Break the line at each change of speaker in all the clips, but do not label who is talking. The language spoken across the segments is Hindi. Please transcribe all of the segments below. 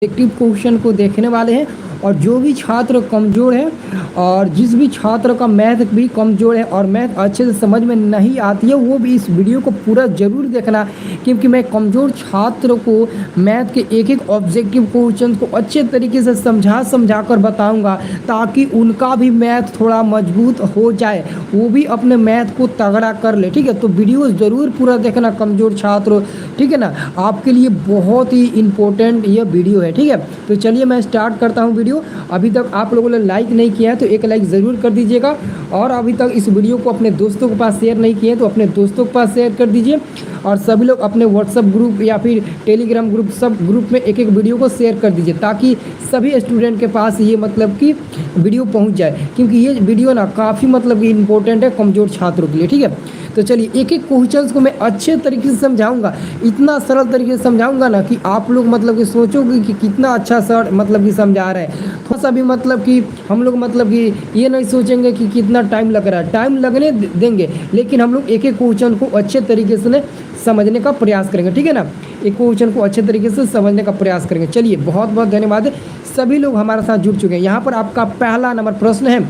ऑब्जेक्टिव क्वेश्चन को देखने वाले हैं। और जो भी छात्र कमज़ोर है और जिस भी छात्र का मैथ भी कमज़ोर है और मैथ अच्छे से समझ में नहीं आती है, वो भी इस वीडियो को पूरा ज़रूर देखना, क्योंकि मैं कमज़ोर छात्र को मैथ के एक एक ऑब्जेक्टिव क्वेश्चन को अच्छे तरीके से समझा कर बताऊंगा, ताकि उनका भी मैथ थोड़ा मजबूत हो जाए, वो भी अपने मैथ को तगड़ा कर ले। ठीक है, तो वीडियो ज़रूर पूरा देखना कमज़ोर छात्र, ठीक है ना, आपके लिए बहुत ही इम्पोर्टेंट ये वीडियो है। ठीक है, तो चलिए मैं स्टार्ट करता हूँ वीडियो। अभी तक आप लोगों ने लाइक नहीं किया है तो एक लाइक ज़रूर कर दीजिएगा, और अभी तक इस वीडियो को अपने दोस्तों के पास शेयर नहीं किए तो अपने दोस्तों के पास शेयर कर दीजिए, और सभी लोग अपने व्हाट्सएप ग्रुप या फिर टेलीग्राम ग्रुप, सब ग्रुप में एक एक वीडियो को शेयर कर दीजिए, ताकि सभी स्टूडेंट के पास ये मतलब कि वीडियो पहुंच जाए, क्योंकि ये वीडियो ना काफ़ी मतलब कि इम्पोर्टेंट है कमज़ोर छात्रों के लिए। ठीक है, तो चलिए एक एक क्वेश्चन को मैं अच्छे तरीके से समझाऊंगा, इतना सरल तरीके से समझाऊंगा ना कि आप लोग मतलब कि सोचोगे कि कितना अच्छा सर मतलब कि समझा रहे हैं। थोड़ा सा भी मतलब कि हम लोग मतलब कि ये नहीं सोचेंगे कि कितना टाइम लग रहा है, टाइम लगने देंगे, लेकिन हम लोग एक एक क्वेश्चन को अच्छे तरीके से समझने का प्रयास करेंगे। ठीक है ना, एक क्वेश्चन को अच्छे तरीके से समझने का प्रयास करेंगे। चलिए बहुत बहुत धन्यवाद है, सभी लोग हमारे साथ जुड़ चुके हैं। यहाँ पर आपका पहला नंबर प्रश्न है,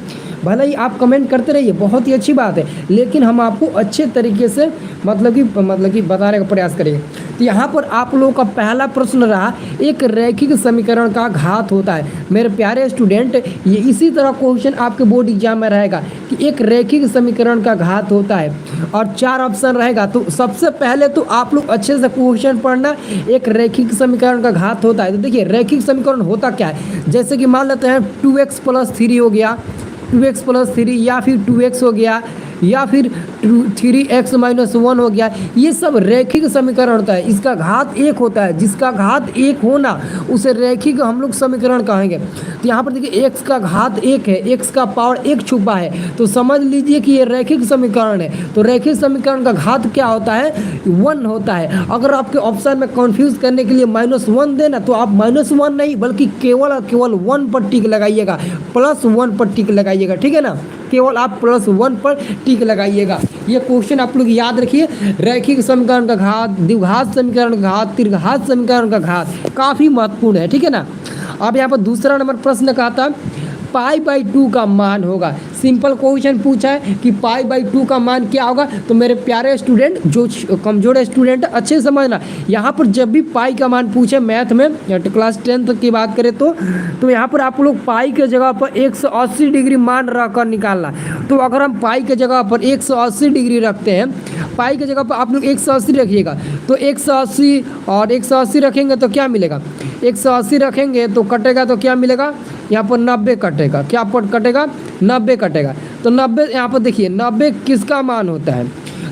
भले ही आप कमेंट करते रहिए, बहुत ही अच्छी बात है, लेकिन हम आपको अच्छे तरीके से मतलब कि बताने का प्रयास करेंगे। तो यहाँ पर आप लोगों का पहला प्रश्न रहा, एक रैखिक समीकरण का घात होता है। मेरे प्यारे स्टूडेंट, ये इसी तरह क्वेश्चन आपके बोर्ड एग्जाम में रहेगा कि एक रैखिक समीकरण का घात होता है, और 4 ऑप्शन रहेगा। तो सबसे पहले तो आप लोग अच्छे से क्वेश्चन पढ़ना, एक रैखिक समीकरण का घात होता है। तो देखिए रैखिक समीकरण होता क्या है, जैसे कि मान लेते हैं 2x + 3 हो गया, 2x + 3, या फिर 2x हो गया, या फिर 3x - 1 हो गया। ये सब रैखिक समीकरण होता है, इसका घात 1 होता है, जिसका घात 1 होना उसे रैखिक हम लोग समीकरण कहेंगे। तो यहाँ पर देखिए x का घात 1 है, x का पावर 1 छुपा है, तो समझ लीजिए कि ये रैखिक समीकरण है। तो रैखिक समीकरण का घात क्या होता है, 1 होता है। अगर आपके ऑप्शन में कंफ्यूज करने के लिए -1 देना, तो आप -1 नहीं बल्कि केवल और केवल 1 पर टिक लगाइएगा, +1 पर टिक लगाइएगा। ठीक है ना, केवल आप +1 पर टिक लगाइएगा। ये क्वेश्चन आप लोग याद रखिए, रैखिक समीकरण का घात, द्विघात समीकरण का घात, त्रिघात समीकरण का घात काफ़ी महत्वपूर्ण है। ठीक है ना, अब यहाँ पर दूसरा नंबर प्रश्न का था π/2 का मान होगा। सिंपल क्वेश्चन पूछा है कि π/2 का मान क्या होगा। तो मेरे प्यारे स्टूडेंट, जो कमजोर स्टूडेंट अच्छे से समझना, यहाँ पर जब भी पाई का मान पूछे मैथ में, क्लास 10 की बात करें तो यहाँ पर आप लोग पाई के जगह पर 180 डिग्री मान रखकर निकालना। तो अगर हम पाई के जगह पर 180 डिग्री रखते हैं, पाई के जगह पर आप लोग 180 रखिएगा, तो 180 और 180 रखेंगे तो क्या मिलेगा, 180 रखेंगे तो कटेगा तो क्या मिलेगा, यहाँ पर 90 कटेगा। क्या पर कटेगा, 90 कटेगा। तो 90 यहाँ पर देखिए 90 किसका मान होता है,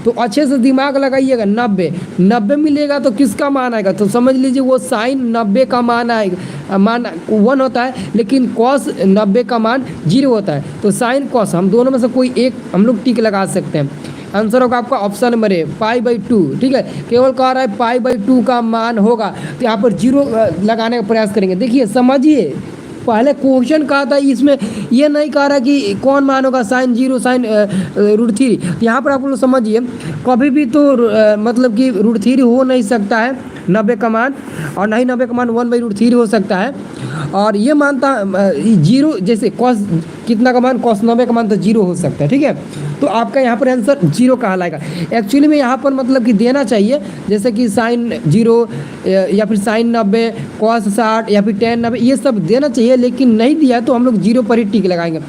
तो अच्छे से दिमाग लगाइएगा। 90 मिलेगा तो किसका मान आएगा, तो समझ लीजिए वो साइन 90 का मान आएगा, मान 1 होता है, लेकिन कॉस 90 का मान 0 होता है। तो साइन कॉस हम दोनों में से कोई एक हम लोग टिक लगा सकते हैं। आंसर होगा आपका ऑप्शन नंबर ए, π/2। ठीक है, केवल कह रहा है π/2 का मान होगा, तो यहाँ पर 0 लगाने का प्रयास करेंगे। देखिए समझिए, पहले क्वेश्चन कहा था, इसमें ये नहीं कह रहा कि कौन मान होगा, साइन 0 साइन √3। यहाँ पर आप लोग समझिए, कभी भी तो मतलब कि √3 हो नहीं सकता है 90 का मान, और नहीं 90 का मान 1/√3 हो सकता है। और ये मानता 0, जैसे कॉस कितना का मान, cos 90 का मान तो 0 हो सकता है। ठीक है, तो आपका यहाँ पर आंसर 0 कहलाएगा। एक्चुअली में यहाँ पर मतलब कि देना चाहिए, जैसे कि साइन 0 या फिर साइन 90, cos 60 या फिर tan 90, ये सब देना चाहिए, लेकिन नहीं दिया तो हम लोग 0 पर ही टिक लगाएंगे,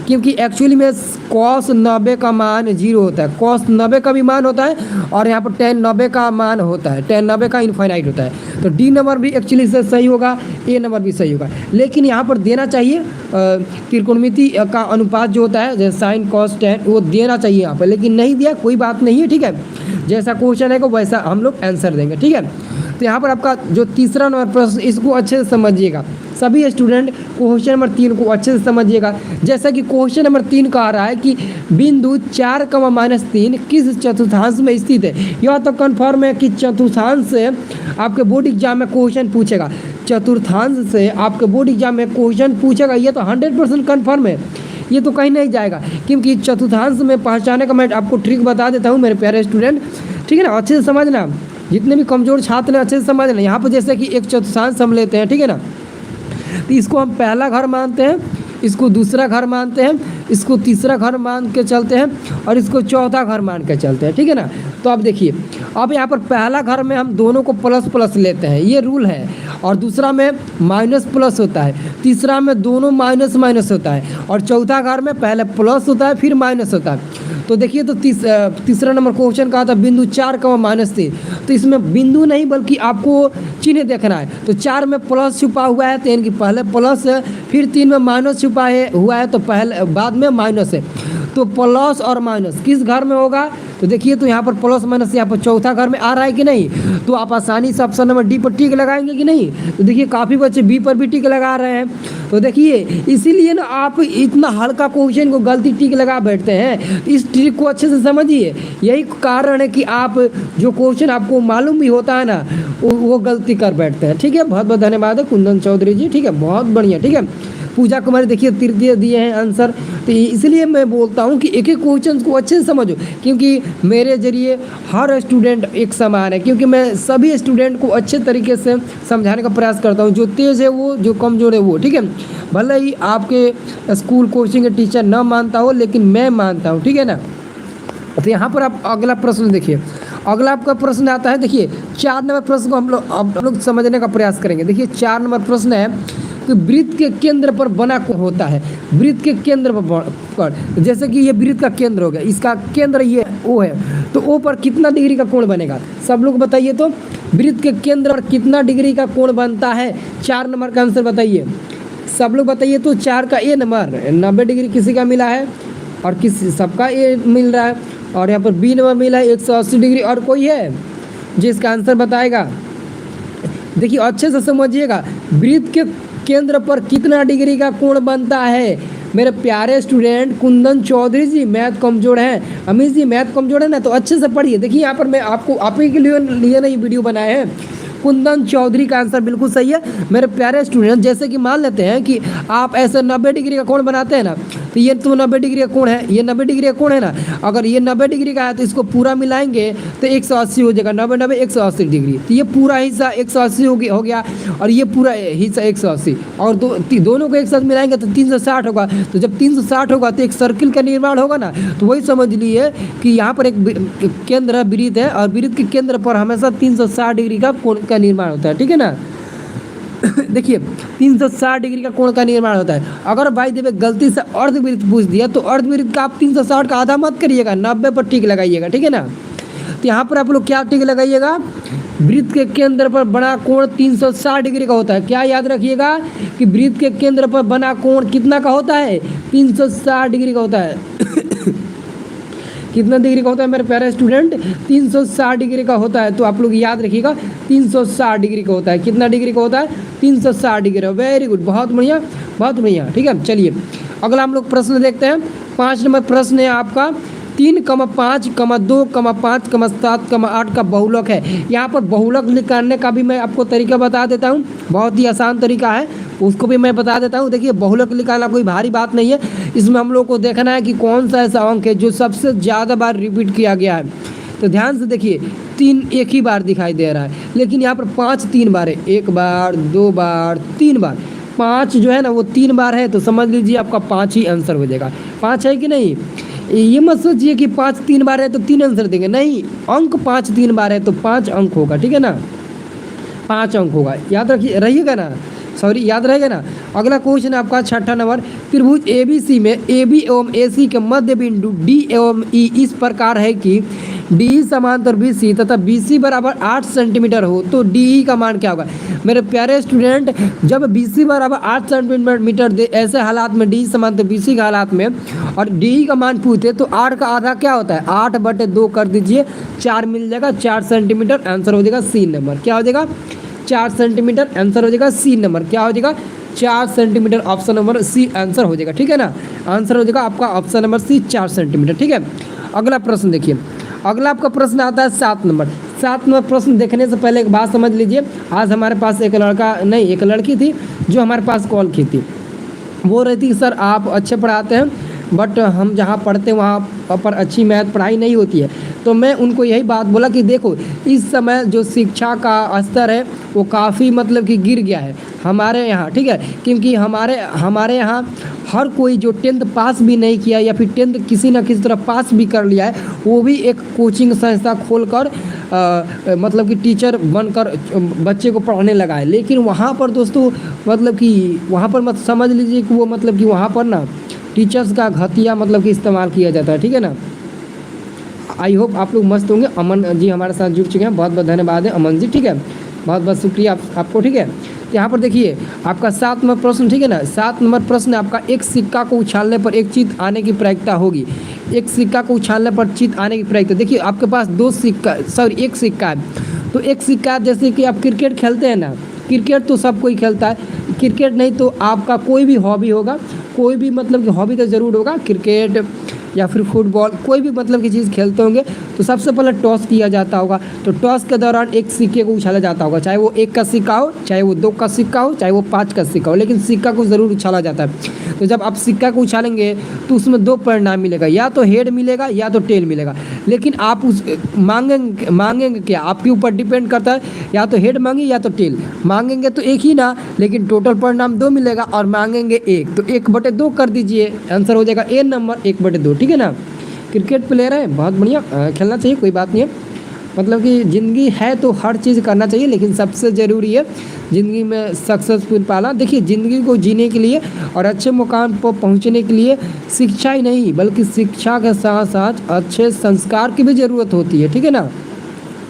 क्योंकि एक्चुअली में cos 90 का मान 0 होता है, cos 90 का भी मान होता है, और यहाँ पर tan 90 का मान होता है, tan 90 का इनफाइनाइट होता है। तो डी नंबर भी एक्चुअली से सही होगा, ए नंबर भी सही होगा, लेकिन यहाँ पर देना चाहिए त्रिकोणमिति का अनुपात जो होता है, जैसे साइन cos tan, वो देना चाहिए यहाँ पर, लेकिन नहीं दिया, कोई बात नहीं है। ठीक है, जैसा क्वेश्चन है वैसा हम लोग आंसर देंगे। ठीक है, तो यहाँ पर आपका जो तीसरा नंबर प्रश्न, इसको अच्छे से समझिएगा सभी स्टूडेंट, क्वेश्चन नंबर 3 को अच्छे से समझिएगा। जैसा कि क्वेश्चन नंबर 3 कह रहा है कि बिंदु 4, -3 किस चतुर्थांश में स्थित है। यह तो कन्फर्म है कि चतुर्थांश से आपके बोर्ड एग्जाम में क्वेश्चन पूछेगा, चतुर्थांश से आपके बोर्ड एग्जाम में क्वेश्चन पूछेगा, ये तो 100% कन्फर्म है, ये तो कहीं नहीं जाएगा। क्योंकि चतुर्थांश में पहचाने का मैं आपको ट्रिक बता देता हूँ मेरे प्यारे स्टूडेंट, ठीक है ना, अच्छे से समझना। जितने भी कमज़ोर छात्र हैं अच्छे से समझ लें। यहाँ पर जैसे कि एक चतुर्थांश हम लेते हैं, ठीक है ना, तो इसको हम पहला घर मानते हैं, इसको दूसरा घर मानते हैं, इसको तीसरा घर मान के चलते हैं और इसको चौथा घर मान के चलते हैं, ठीक है ना। तो अब देखिए, अब यहाँ पर पहला घर में हम दोनों को प्लस प्लस लेते हैं, ये रूल है, और दूसरा में माइनस प्लस होता है, तीसरा में दोनों माइनस माइनस होता है, और चौथा घर में पहले प्लस होता है फिर माइनस होता है। तो देखिए, तो तीसरा नंबर क्वेश्चन कहा था बिंदु 4 का -3, तो इसमें बिंदु नहीं बल्कि आपको चिन्ह देखना है। तो 4 में प्लस छुपा हुआ है तो यानी कि पहले प्लस है, फिर 3 में माइनस छुपा हुआ है तो पहले बाद में माइनस है। तो प्लस और माइनस किस घर में होगा, तो देखिए, तो यहाँ पर प्लस माइनस यहाँ पर चौथा घर में आ रहा है कि नहीं, तो आप आसानी से ऑप्शन नंबर डी पर टिक लगाएंगे कि नहीं। तो देखिए, काफ़ी बच्चे बी पर भी टिक लगा रहे हैं। तो देखिए, इसीलिए ना आप इतना हल्का क्वेश्चन को गलती टिक लगा बैठते हैं। इस ट्रिक को अच्छे से समझिए, यही कारण है कि आप जो क्वेश्चन आपको मालूम भी होता है ना, वो गलती कर बैठते हैं। ठीक है, बहुत बहुत धन्यवाद है कुंदन चौधरी जी, ठीक है, बहुत बढ़िया। ठीक है, पूजा कुमारी देखिए तृतीय दिए हैं आंसर। तो इसलिए मैं बोलता हूँ कि एक एक क्वेश्चन को अच्छे से समझो, क्योंकि मेरे जरिए हर स्टूडेंट एक समान है, क्योंकि मैं सभी स्टूडेंट को अच्छे तरीके से समझाने का प्रयास करता हूँ, जो तेज़ है वो, जो कमज़ोर है वो। ठीक है, भले ही आपके स्कूल कोचिंग के टीचर ना मानता हो, लेकिन मैं मानता हूँ, ठीक है ना। तो यहाँ पर आप अगला प्रश्न देखिए, अगला आपका प्रश्न आता है, देखिए 4 नंबर प्रश्न को हम लोग समझने का प्रयास करेंगे। देखिए 4 नंबर प्रश्न है कि वृत्त के केंद्र पर बना कौन होता है। वृत्त के केंद्र पर जैसे कि ये वृत्त का केंद्र हो गया, इसका केंद्र ये ओ है, तो ओ पर कितना डिग्री का कोण बनेगा, सब लोग बताइए। तो वृत्त के केंद्र पर कितना डिग्री का कोण बनता है, 4 नंबर का आंसर बताइए, सब लोग बताइए। तो 4 का ए नंबर 90 डिग्री किसी का मिला है, और किसी सबका ए मिल रहा है, और यहाँ पर बी नंबर मिला है 180 डिग्री। और कोई है जिसका आंसर बताएगा। देखिए अच्छे से समझिएगा, वृत्त के केंद्र पर कितना डिग्री का कोण बनता है। मेरे प्यारे स्टूडेंट कुंदन चौधरी जी मैथ कमजोर हैं, अमित जी मैथ कमजोर है ना, तो अच्छे से पढ़िए। देखिए यहाँ पर मैं आपको आप ही के लिए नहीं वीडियो बनाए हैं। कुंदन चौधरी का आंसर बिल्कुल सही है मेरे प्यारे स्टूडेंट। जैसे कि मान लेते हैं कि आप ऐसे 90 डिग्री का कोण बनाते हैं ना, तो ये तो 90 डिग्री का कोण है, ये 90 डिग्री का कोण है ना। अगर ये 90 डिग्री का है तो इसको पूरा मिलाएंगे तो 180 हो जाएगा, 90 90 180 डिग्री। तो ये पूरा हिस्सा 180 हो गया, और ये पूरा हिस्सा 180, और दोनों को एक साथ मिलाएंगे तो 360 होगा। तो जब 360 होगा तो एक सर्किल का निर्माण होगा ना। तो वही समझ लिए कि यहाँ पर एक केंद्र वृत्त है, और वृत्त के केंद्र पर हमेशा 360 डिग्री का कोण का निर्माण होता है। ठीक है ना। देखिए 360 डिग्री का कोण का निर्माण होता है। अगर भाई देवे गलती से अर्धवृत्त पूछ दिया तो अर्धवृत्त का आप 360 का आधा मत करिएगा, 90 पर टिक लगाइएगा। ठीक है ना। तो यहाँ पर आप लोग क्या टिक लगाइएगा, वृत्त के केंद्र पर बना कोण 360 डिग्री का होता है। क्या याद रखिएगा कि वृत्त के केंद्र पर बना कोण कितना का होता है, 360 डिग्री का होता है। कितना डिग्री का होता है मेरे प्यारे स्टूडेंट, 360 डिग्री का होता है। तो आप लोग याद रखिएगा 360 डिग्री का होता है। कितना डिग्री का होता है, 360 डिग्री। वेरी गुड, बहुत बढ़िया बहुत बढ़िया। ठीक है, चलिए अगला हम लोग प्रश्न देखते हैं। 5 नंबर प्रश्न है आपका, 3, 5, 2, 5, 7, 8 का बहुलक है। यहाँ पर बहुलक निकालने का भी मैं आपको तरीका बता देता हूँ, बहुत ही आसान तरीका है, उसको भी मैं बता देता हूँ। देखिए बहुलक निकालना कोई भारी बात नहीं है, इसमें हम लोग को देखना है कि कौन सा ऐसा अंक है जो सबसे ज़्यादा बार रिपीट किया गया है। तो ध्यान से देखिए, 3 एक ही बार दिखाई दे रहा है, लेकिन यहाँ पर 5 3 बार है, 1 बार 2 बार 3 बार। 5 जो है ना वो 3 बार है, तो समझ लीजिए आपका 5 ही आंसर हो जाएगा। 5 है कि नहीं, ये मत सोचिए कि 5 3 बार है तो 3 आंसर देंगे, नहीं, अंक 5 3 बार है तो 5 अंक होगा। ठीक है ना, 5 अंक होगा, याद रहिएगा ना, सॉरी याद रहेगा ना। अगला क्वेश्चन है आपका 6ठा नंबर, त्रिभुज ABC में AB एवं AC के मध्य बिंदु D एवं E इस प्रकार है कि DE समांतर BC तथा BC बराबर 8 सेंटीमीटर हो तो DE का मान क्या होगा। मेरे प्यारे स्टूडेंट, जब BC बराबर 8 सेंटीमीटर दे ऐसे हालात में DE समांतर BC के हालात में और DE का मान पूछते तो 8 का आधा क्या होता है, 8/2 कर दीजिए, 4 मिल जाएगा, 4 सेंटीमीटर। आंसर हो जाएगा C नंबर, क्या हो जाएगा 4 सेंटीमीटर। आंसर हो जाएगा C नंबर, क्या हो जाएगा 4 centimetre. Option number C answer हो जाएगा। ठीक है ना, आंसर हो जाएगा आपका ऑप्शन नंबर C 4 सेंटीमीटर। ठीक है, अगला प्रश्न देखिए, अगला आपका प्रश्न आता है 7 नंबर। 7 नंबर प्रश्न देखने से पहले एक बात समझ लीजिए, आज हमारे पास एक लड़की थी जो हमारे पास कॉल की थी। वो रहती कि सर आप अच्छे पढ़ाते हैं बट हम जहाँ पढ़ते हैं वहाँ पर अच्छी मैथ पढ़ाई नहीं होती है। तो मैं उनको यही बात बोला कि देखो इस समय जो शिक्षा का स्तर है वो काफ़ी मतलब कि गिर गया है हमारे यहाँ, ठीक है, क्योंकि हमारे यहाँ हर कोई जो 10th पास भी नहीं किया या फिर 10th किसी न किसी तरह पास भी कर लिया है वो भी एक कोचिंग संस्था खोलकर मतलब कि टीचर बनकर बच्चे को पढ़ाने लगा है। लेकिन वहाँ पर दोस्तों मतलब कि वहाँ पर मत समझ लीजिए कि वो मतलब कि वहाँ पर ना टीचर्स का घटिया मतलब कि इस्तेमाल किया जाता है, ठीक है ना। आई होप आप लोग मस्त होंगे। अमन जी हमारे साथ जुड़ चुके हैं, बहुत बहुत धन्यवाद है अमन जी, ठीक है, बहुत बहुत शुक्रिया आपको, ठीक है। तो यहाँ पर देखिए आपका 7 नंबर प्रश्न, ठीक है ना। 7 नंबर प्रश्न आपका, एक सिक्का को उछालने पर एक चीज आने की प्रायिकता होगी। एक सिक्का को उछालने पर चीज आने की प्रायिकता, देखिए आपके पास एक सिक्का है। तो एक सिक्का जैसे कि आप क्रिकेट खेलते हैं ना, क्रिकेट तो सब कोई खेलता है, क्रिकेट नहीं तो आपका कोई भी हॉबी होगा, कोई भी मतलब कि हॉबी तो ज़रूर होगा, क्रिकेट या फिर फुटबॉल कोई भी मतलब की चीज़ खेलते होंगे। तो सबसे पहले टॉस किया जाता होगा। तो टॉस के दौरान एक सिक्के को उछाला जाता होगा, चाहे वो 1 का सिक्का हो, चाहे वो 2 का सिक्का हो, चाहे वो 5 का सिक्का हो, लेकिन सिक्का को ज़रूर उछाला जाता है। तो जब आप सिक्का को उछालेंगे तो उसमें 2 परिणाम मिलेगा, या तो हेड मिलेगा या तो टेल मिलेगा। लेकिन आप उस मांगेंगे क्या, आपके ऊपर डिपेंड करता है, या तो हेड मांगे या तो टेल मांगेंगे तो एक ही ना, लेकिन टोटल परिणाम 2 मिलेगा, और मांगेंगे 1 तो 1/2 कर दीजिए, आंसर हो जाएगा ए नंबर 1/2, ठीक है ना। क्रिकेट प्लेयर है, बहुत बढ़िया, खेलना चाहिए, कोई बात नहीं है। मतलब कि ज़िंदगी है तो हर चीज़ करना चाहिए, लेकिन सबसे ज़रूरी है ज़िंदगी में सक्सेसफुल पाना। देखिए ज़िंदगी को जीने के लिए और अच्छे मुकाम पर पहुंचने के लिए शिक्षा ही नहीं बल्कि शिक्षा के साथ साथ अच्छे संस्कार की भी ज़रूरत होती है, ठीक है ना,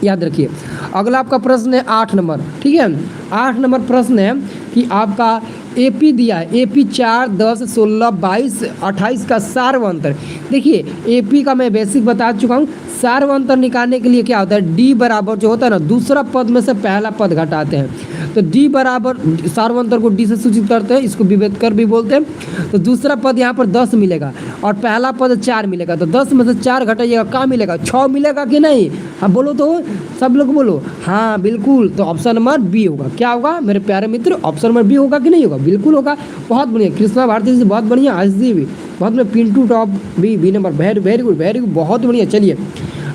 याद रखिए। अगला आपका प्रश्न है 8 नंबर, ठीक है। 8 नंबर प्रश्न है कि आपका एपी दिया है, एपी 4, 10, 16, 22, 28 का सार्वंतर। देखिए एपी का मैं बेसिक बता चुका हूँ। सार्वंतर निकालने के लिए क्या होता है, डी बराबर जो होता है ना, दूसरा पद में से पहला पद घटाते हैं। तो डी बराबर, सार्वंतर को डी से सूचित करते हैं, इसको विभेदकर भी बोलते हैं। तो दूसरा पद यहाँ पर 10 मिलेगा और पहला पद 4 मिलेगा। तो 10 में से 4 घटाइएगा, क्या मिलेगा, 6 मिलेगा कि नहीं। हाँ बोलो तो, सब लोग बोलो, हाँ बिल्कुल। तो ऑप्शन नंबर बी होगा। क्या होगा मेरे प्यारे मित्र, ऑप्शन नंबर बी होगा कि नहीं होगा, बिल्कुल होगा। बहुत बढ़िया, कृष्णा भारती जी बहुत बढ़िया, आजदी भी बहुत बढ़िया, पिंटू टॉप भी बी नंबर, वेरी गुड बहुत बढ़िया। चलिए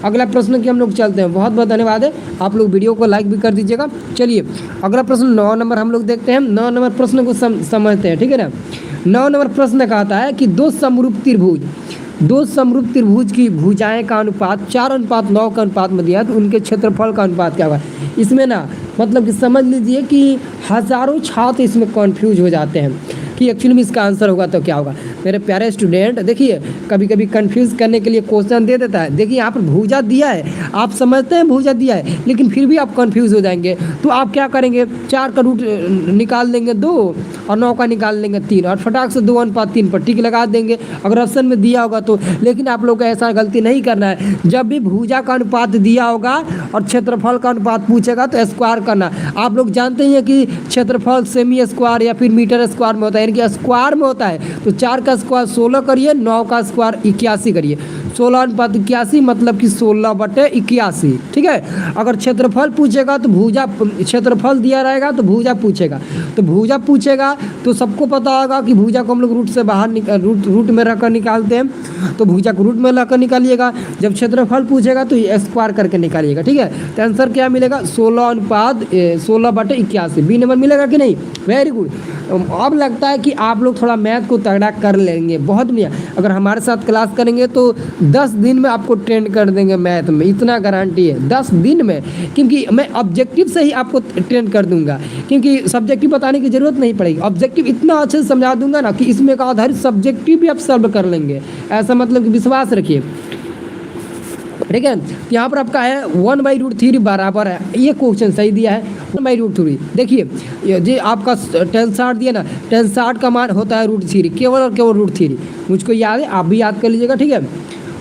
अगला प्रश्न की हम लोग चलते हैं। बहुत बहुत धन्यवाद है, आप लोग वीडियो को लाइक भी कर दीजिएगा। चलिए अगला प्रश्न 9 नंबर हम लोग देखते हैं। 9 नंबर प्रश्न को समझते हैं, ठीक है ना। 9 नंबर प्रश्न कहता है कि दो समरूप त्रिभुज की भुजाएं का अनुपात 4:9 का अनुपात में दिया है, तो उनके क्षेत्रफल का अनुपात क्या होगा। इसमें ना मतलब कि समझ लीजिए कि हज़ारों छात्र इसमें कन्फ्यूज हो जाते हैं कि एक्चुअली में इसका आंसर होगा तो क्या होगा। मेरे प्यारे स्टूडेंट देखिए, कभी कभी कंफ्यूज करने के लिए क्वेश्चन दे देता है। देखिए यहाँ पर भुजा दिया है, आप समझते हैं भुजा दिया है, लेकिन फिर भी आप कंफ्यूज हो जाएंगे। तो आप क्या करेंगे, 4 का रूट निकाल देंगे 2 और 9 का निकाल देंगे 3 और फटाक से 2:3 पर टिक लगा देंगे अगर ऑप्शन में दिया होगा तो। लेकिन आप लोग को ऐसा गलती नहीं करना है। जब भी भुजा का अनुपात दिया होगा और क्षेत्रफल का अनुपात पूछेगा तो स्क्वायर करना। आप लोग जानते हैं कि क्षेत्रफल सेमी स्क्वायर या फिर मीटर स्क्वायर में होता है, यानी कि स्क्वायर में होता है। तो 4 का स्क्वायर 16 करिए, 9 का स्क्वायर 81 करिए। 16:81 मतलब कि 16/81, ठीक है। अगर क्षेत्रफल पूछेगा तो भुजा, क्षेत्रफल दिया रहेगा तो भुजा पूछेगा। तो भुजा पूछेगा तो सबको पता होगा कि भुजा को हम लोग रूट से बाहर रूट में रखकर निकालते हैं। तो भुजा को रूट में रखकर निकालिएगा। जब क्षेत्रफल पूछेगा तो स्क्वायर करके निकालिएगा, ठीक है। तो आंसर क्या मिलेगा, 16:81, बी नंबर मिलेगा कि नहीं। Very good. अब लगता है कि आप लोग थोड़ा मैथ को तगड़ा कर लेंगे, बहुत बढ़िया। अगर हमारे साथ क्लास करेंगे तो 10 दिन में आपको ट्रेंड कर देंगे मैथ में, इतना गारंटी है 10 दिन में। क्योंकि मैं ऑब्जेक्टिव से ही आपको ट्रेंड कर दूंगा, क्योंकि सब्जेक्टिव बताने की जरूरत नहीं पड़ेगी। ऑब्जेक्टिव इतना अच्छे से समझा दूंगा ना कि इसमें का आधारित सब्जेक्टिव भी आप सॉल्व कर लेंगे, ऐसा मतलब कि विश्वास रखिए, ठीक है। यहाँ पर आपका है 1/√3 बराबर है, ये क्वेश्चन सही दिया है 1/√3। देखिए ये आपका tan 60 दिया ना, tan 60 का मान होता है √3, केवल और केवल √3। मुझको याद है, आप भी याद कर लीजिएगा, ठीक है।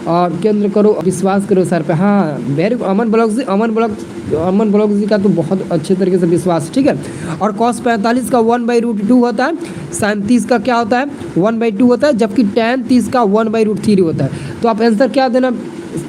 और केंद्र करो, विश्वास करो सर पे। हाँ वेरी गुड, अमन ब्लॉग जी का तो बहुत अच्छे तरीके से विश्वास, ठीक है। और cos 45 का 1/√2 होता है, sin 30 का क्या होता है 1/2 होता है, जबकि tan 30 का 1/√3 होता है। तो आप आंसर क्या देना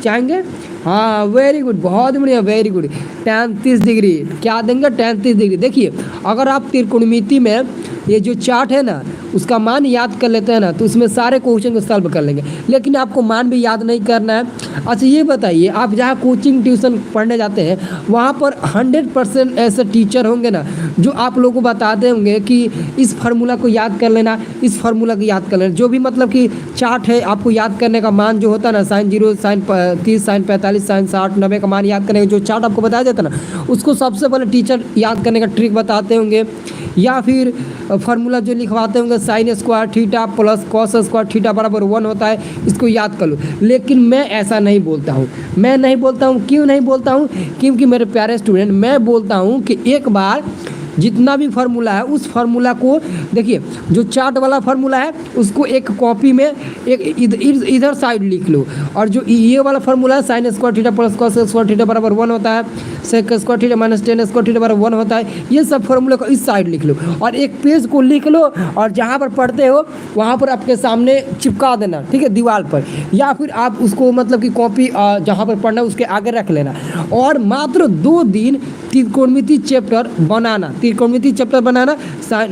चाहेंगे, हाँ वेरी गुड, बहुत बढ़िया, वेरी गुड। tan 30 डिग्री क्या देंगे, tan 30 डिग्री। देखिए अगर आप त्रिकोणमिति में ये जो चार्ट है ना उसका मान याद कर लेते हैं ना तो इसमें सारे क्वेश्चन को सॉल्व कर लेंगे। लेकिन आपको मान भी याद नहीं करना है। अच्छा ये बताइए, आप जहाँ कोचिंग ट्यूशन पढ़ने जाते हैं वहाँ पर 100% ऐसे टीचर होंगे ना जो आप लोगों को बताते होंगे कि इस फार्मूला को याद कर लेना, इस फार्मूला को याद कर लेना। जो भी मतलब कि चार्ट है आपको याद करने का मान जो होता है ना, sin 0, sin 30, sin 45, sin 60, 90 का मान याद करने का जो चार्ट आपको बताया जाता है ना, उसको सबसे पहले टीचर याद करने का ट्रिक बताते होंगे। या फिर फार्मूला जो लिखवाते होंगे sign square theta plus cos square theta बराबर 1 होता है, इसको याद कर लो। लेकिन मैं ऐसा नहीं बोलता हूँ। मैं नहीं बोलता हूँ, क्यों नहीं बोलता हूँ? क्योंकि मेरे प्यारे स्टूडेंट, मैं बोलता हूँ कि एक बार जितना भी फार्मूला है उस फार्मूला को देखिए, जो चार्ट वाला फार्मूला है उसको एक कॉपी में एक इधर साइड लिख लो, और जो ये वाला फार्मूला है sine square theta plus cos square theta बराबर 1 होता है, sec square theta minus tan square theta बराबर 1 होता है, ये सब फार्मूले को इस साइड लिख लो और एक पेज को लिख लो और जहाँ पर पढ़ते हो वहाँ पर आपके सामने चिपका देना, ठीक है, दीवार पर। या फिर आप उसको मतलब कि कॉपी जहाँ पर पढ़ना है उसके आगे रख लेना और मात्र 2 दिन त्रिकोणमिति चैप्टर बनाना, त्रिकोणमिति चैप्टर बनाना,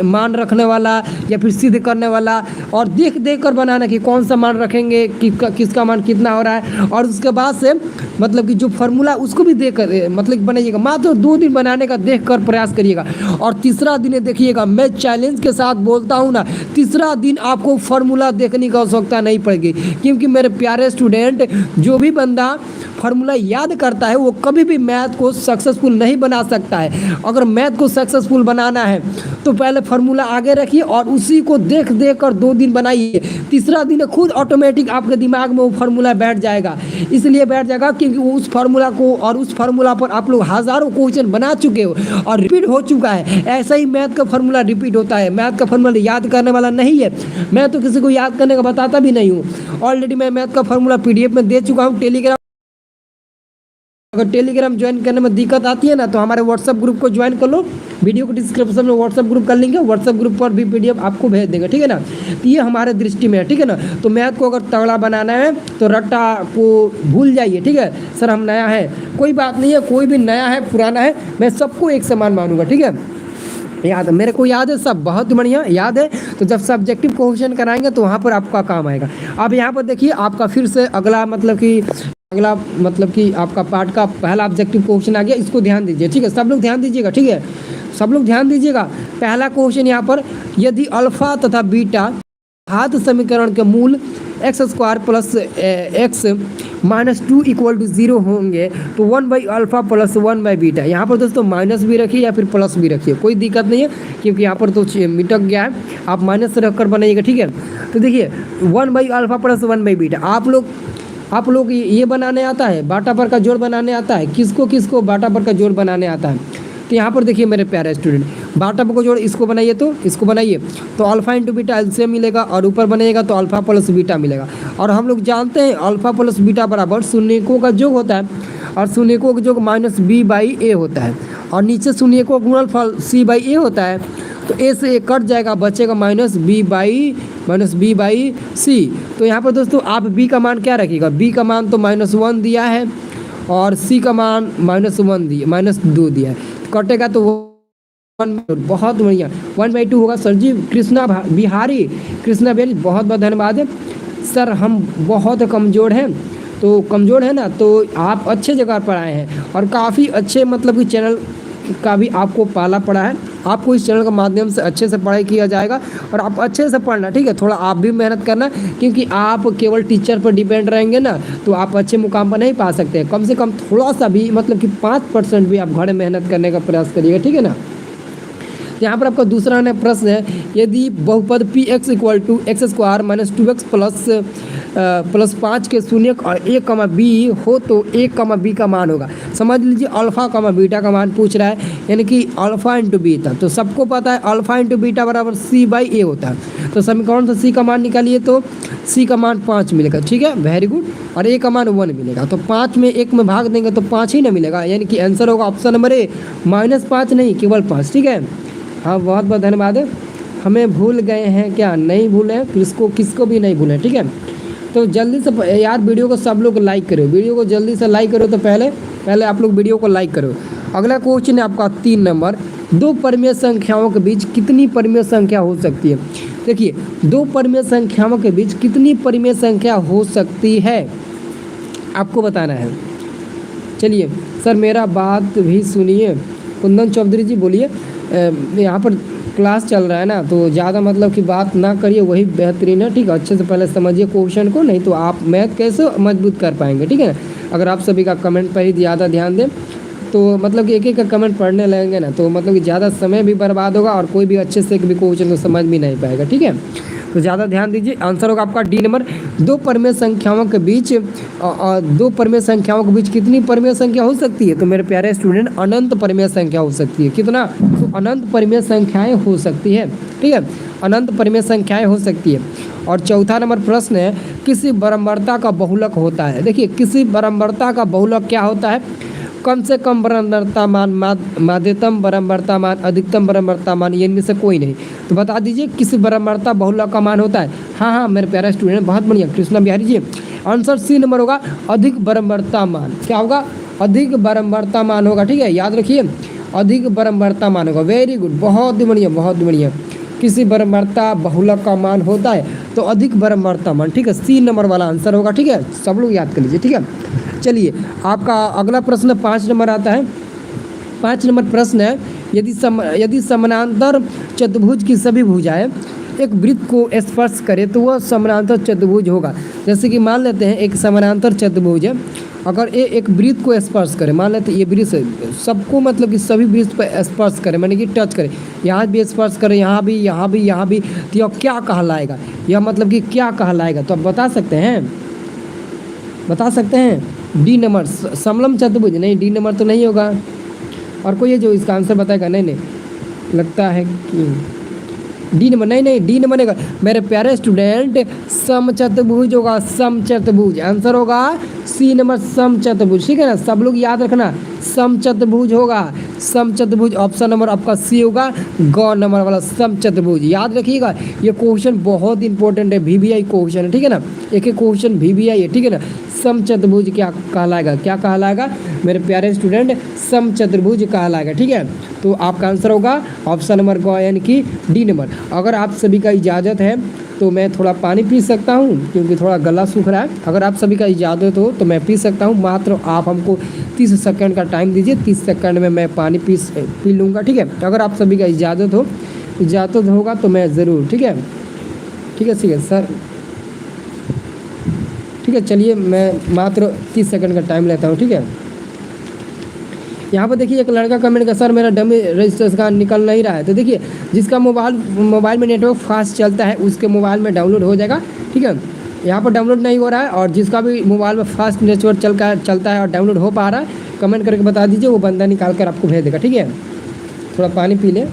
मान रखने वाला या फिर सिद्ध करने वाला, और देख देख कर बनाना कि कौन सा मान रखेंगे, किसका मान कितना हो रहा है। और उसके बाद से मतलब कि जो फार्मूला उसको भी देख कर मतलब बनाइएगा। मात्र 2 दिन बनाने का देख कर प्रयास करिएगा। और तीसरा दिन देखिएगा, मैं चैलेंज के साथ बोलता हूँ ना, तीसरा दिन आपको फार्मूला देखने की आवश्यकता नहीं पड़ेगी। क्योंकि मेरे प्यारे स्टूडेंट, जो भी बंदा फार्मूला याद करता है वो कभी भी मैथ को सक्सेसफुल नहीं बना सकता है। अगर मैथ को सक्सेसफुल बनाना है तो पहले फार्मूला आगे रखिए और उसी को देख देख कर 2 दिन बनाइए। तीसरा दिन खुद ऑटोमेटिक आपके दिमाग में वो फार्मूला बैठ जाएगा। इसलिए बैठ जाएगा क्योंकि उस फार्मूला को और उस फार्मूला पर आप लोग हज़ारों क्वेश्चन बना चुके हो और रिपीट हो चुका है। ऐसा ही मैथ का फार्मूला रिपीट होता है। मैथ का फार्मूला याद करने वाला नहीं है। मैं तो किसी को याद करने का बताता भी नहीं हूँ। ऑलरेडी मैं मैथ का फार्मूला PDF में दे चुका हूँ टेलीग्राम। अगर टेलीग्राम ज्वाइन करने में दिक्कत आती है ना तो हमारे व्हाट्सएप ग्रुप को ज्वाइन कर लो। वीडियो को डिस्क्रिप्शन में व्हाट्सएप ग्रुप कर लेंगे, व्हाट्सएप ग्रुप पर भी PDF आपको भेज देंगे, ठीक है ना। तो ये हमारे दृष्टि में है, ठीक है ना। तो मैथ को अगर तगड़ा बनाना है तो रट्टा को भूल जाइए, ठीक है। सर हम नया है, कोई बात नहीं है, कोई भी नया है पुराना है, मैं सबको एक समान मानूंगा, ठीक है। याद है, मेरे को याद है सब, बहुत बढ़िया याद है। तो जब सब्जेक्टिव क्वेश्चन कराएंगे तो वहाँ पर आपका काम आएगा। अब यहाँ पर देखिए, आपका फिर से अगला मतलब कि आपका पार्ट का पहला ऑब्जेक्टिव क्वेश्चन आ गया। इसको ध्यान दीजिए, ठीक है। सब लोग ध्यान दीजिएगा, ठीक है, सब लोग ध्यान दीजिएगा। पहला क्वेश्चन यहाँ पर, यदि अल्फा तथा बीटा घात समीकरण के मूल x square plus x minus 2 = 0 होंगे तो 1/α प्लस 1/बीटा। यहाँ पर दोस्तों माइनस भी रखिए या फिर प्लस भी रखिए, कोई दिक्कत नहीं है, क्योंकि यहाँ पर तो मिटक गया है। आप माइनस से रखकर बनाइएगा, ठीक है। तो देखिए 1/α प्लस 1/बीटा। आप लोग ये बनाने आता है, बाटा पर का जोड़ बनाने आता है? किसको बाटा पर का जोड़ बनाने आता है? तो यहाँ पर देखिए मेरे प्यारे स्टूडेंट, बाटा पर को जोड़ इसको बनाइए तो इसको बनाइए तो अल्फा इंटू बीटा एलसीएम मिलेगा, और ऊपर बनेगा तो अल्फा प्लस बीटा मिलेगा। और हम लोग जानते हैं अल्फा प्लस बीटा बराबर शून्यकों का योग होता है, और शून्यकों का योग -b/a होता है, और नीचे शून्यकों का गुणनफल c/a होता है। तो a से a कट जाएगा, बचेगा -b/c। तो यहाँ पर दोस्तों आप b का मान क्या रखिएगा? b का मान तो -1 दिया है और c का मान -2 दिया है, कटेगा तो 1, बहुत बढ़िया 1/2 होगा। सर जी कृष्णा बिहारी बहुत बहुत धन्यवाद है सर। हम बहुत कमज़ोर हैं, तो कमज़ोर है ना, तो आप अच्छे जगह पर आए हैं और काफ़ी अच्छे मतलब कि चैनल का भी आपको पाला पड़ा है। आपको इस चैनल के माध्यम से अच्छे से पढ़ाई किया जाएगा और आप अच्छे से पढ़ना, ठीक है। थोड़ा आप भी मेहनत करना, क्योंकि आप केवल टीचर पर डिपेंड रहेंगे ना तो आप अच्छे मुकाम पर नहीं पा सकते। कम से कम थोड़ा सा भी मतलब कि 5% भी आप घर में मेहनत करने का प्रयास करिएगा, ठीक है ना। यहाँ पर आपका दूसरा प्रश्न है, यदि बहुपद px = x² - 2x प्लस 5 के शून्यक और a, b हो तो a, b का मान होगा। समझ लीजिए अल्फा, बीटा का मान पूछ रहा है, यानी कि अल्फा इंटू बी था। तो सबको पता है अल्फा इंटू बीटा बराबर c/a होता है। तो समीकरण से c का मान निकालिए तो c का मान 5 मिलेगा, ठीक है, वेरी गुड। और a का मान 1 मिलेगा, तो 5 में 1 में भाग देंगे तो 5 ही ना मिलेगा, यानी कि आंसर होगा ऑप्शन नंबर A, -5 नहीं केवल 5, ठीक है। हाँ बहुत बहुत धन्यवाद है। हमें भूल गए हैं क्या? नहीं भूले हैं, किसको भी नहीं भूले, ठीक है। तो जल्दी से यार वीडियो को सब लोग लाइक करो, वीडियो को जल्दी से लाइक करो। तो पहले आप लोग वीडियो को लाइक करो। अगला क्वेश्चन है आपका 3 नंबर, 2 परिमेय संख्याओं के बीच कितनी परिमेय संख्या हो सकती है? तो देखिए, दो परिमेय संख्याओं के बीच कितनी परिमेय संख्या हो सकती है, आपको बताना है। चलिए सर मेरा बात भी सुनिए। कुंदन चौधरी जी बोलिए। यहाँ पर क्लास चल रहा है ना, तो ज़्यादा मतलब कि बात ना करिए, वही बेहतरीन है। ठीक है, अच्छे से पहले समझिए क्वेश्चन को, नहीं तो आप मैथ कैसे मजबूत कर पाएंगे। ठीक है, अगर आप सभी का कमेंट पर ही ज़्यादा ध्यान दें तो मतलब कि एक एक का कमेंट पढ़ने लगेंगे ना, तो मतलब कि ज़्यादा समय भी बर्बाद होगा और कोई भी अच्छे से एक भी क्वेश्चन को समझ भी नहीं पाएगा। ठीक है, तो ज़्यादा ध्यान दीजिए। आंसर होगा आपका डी नंबर। दो परिमेय संख्याओं के बीच दो परिमेय संख्याओं के बीच कितनी परिमेय संख्या हो सकती है, तो मेरे प्यारे स्टूडेंट अनंत परिमेय संख्या हो सकती है। कितना, तो अनंत परिमेय संख्याएं हो सकती है। ठीक है, अनंत परिमेय संख्याएं हो सकती है। और चौथा नंबर प्रश्न है, किसी बरम्बरता का बहुलक होता है। देखिए, किसी बरम्बरता का बहुलक क्या होता है, कम से कम बरम्बरता मान, माध्यतम बरम्बरता मान, अधिकतम बरम्बरता मान, ये इनमें से कोई नहीं। तो बता दीजिए किसी बरम्बरता बहुलक का मान होता है। हाँ हाँ मेरे प्यारे स्टूडेंट, बहुत बढ़िया Krishna Bihari ji. Answer C number होगा, अधिक बरम्बरता मान। क्या होगा, अधिक बरम्बरता मान होगा। ठीक है, याद रखिए, अधिक बरम्बरता मान होगा। वेरी गुड, बहुत ही बढ़िया, बहुत बढ़िया। किसी बरम्बरता बहुलक का मान होता है तो अधिक बरम्बरता मान। ठीक है, सी नंबर वाला आंसर होगा। ठीक है, सब लोग याद कर लीजिए। ठीक है, चलिए आपका अगला प्रश्न 5 नंबर आता है। 5 नंबर प्रश्न है, यदि समानांतर चतुर्भुज की सभी भुजाएं एक वृत्त को स्पर्श करे तो वह समानांतर चतुर्भुज होगा। जैसे कि मान लेते हैं एक समानांतर चतुर्भुज है, अगर ये एक वृत्त को स्पर्श करे, मान लेते हैं ये वृत्त सबको मतलब कि सभी वृत्त पर स्पर्श करे, माने कि टच करे, यहाँ भी स्पर्श करे, यहाँ भी, यहाँ भी, यहाँ भी, तो यह क्या कहलाएगा, यह मतलब कि क्या कहलाएगा, तो आप बता सकते हैं, बता सकते हैं। डी नंबर समलम चतुर्भुज। नहीं, डी नंबर तो नहीं होगा। और कोई है जो इसका आंसर बताएगा? नहीं नहीं, लगता है कि डी नंबर, नहीं नहीं, डी नंबर नहीं होगा मेरे प्यारे स्टूडेंट, समचतुर्भुज होगा, समचतुर्भुज। आंसर होगा सी नंबर, समचतुर्भुज। ठीक है ना, सब लोग याद रखना, समचतुर्भुज होगा, समचतुर्भुज। ऑप्शन नंबर आपका सी होगा, ग नंबर वाला समचतुर्भुज। याद रखिएगा, ये क्वेश्चन बहुत इंपॉर्टेंट है, VVI क्वेश्चन है। ठीक है ना, एक एक क्वेश्चन VVI है। ठीक है ना, समचतुर्भुज क्या कहलाएगा, क्या कहलाएगा मेरे प्यारे स्टूडेंट, समचतुर्भुज कहलाएगा। ठीक है, तो आपका आंसर होगा ऑप्शन नंबर ग यानी कि डी नंबर। अगर आप सभी का इजाज़त है तो मैं थोड़ा पानी पी सकता हूँ, क्योंकि थोड़ा गला सूख रहा है। अगर आप सभी का इजाज़त हो तो मैं पी सकता हूँ, मात्र आप हमको 30 सेकंड का टाइम दीजिए, 30 सेकंड में मैं पानी पी लूँगा। ठीक है, अगर आप सभी का इजाज़त होगा तो मैं ज़रूर। ठीक है, ठीक है, ठीक है सर, ठीक है, चलिए मैं मात्र 30 सेकंड का टाइम लेता हूँ। ठीक है, यहाँ पर देखिए एक लड़का कमेंट का, सर मेरा डमी रजिस्टर का निकल नहीं रहा है। तो देखिए जिसका मोबाइल में नेटवर्क फास्ट चलता है उसके मोबाइल में डाउनलोड हो जाएगा। ठीक है, यहाँ पर डाउनलोड नहीं हो रहा है, और जिसका भी मोबाइल में फास्ट नेटवर्क चलता है और डाउनलोड हो पा रहा है, कमेंट करके बता दीजिए, वो बंदा निकाल कर आपको भेज देगा। ठीक है, थोड़ा पानी पी लें।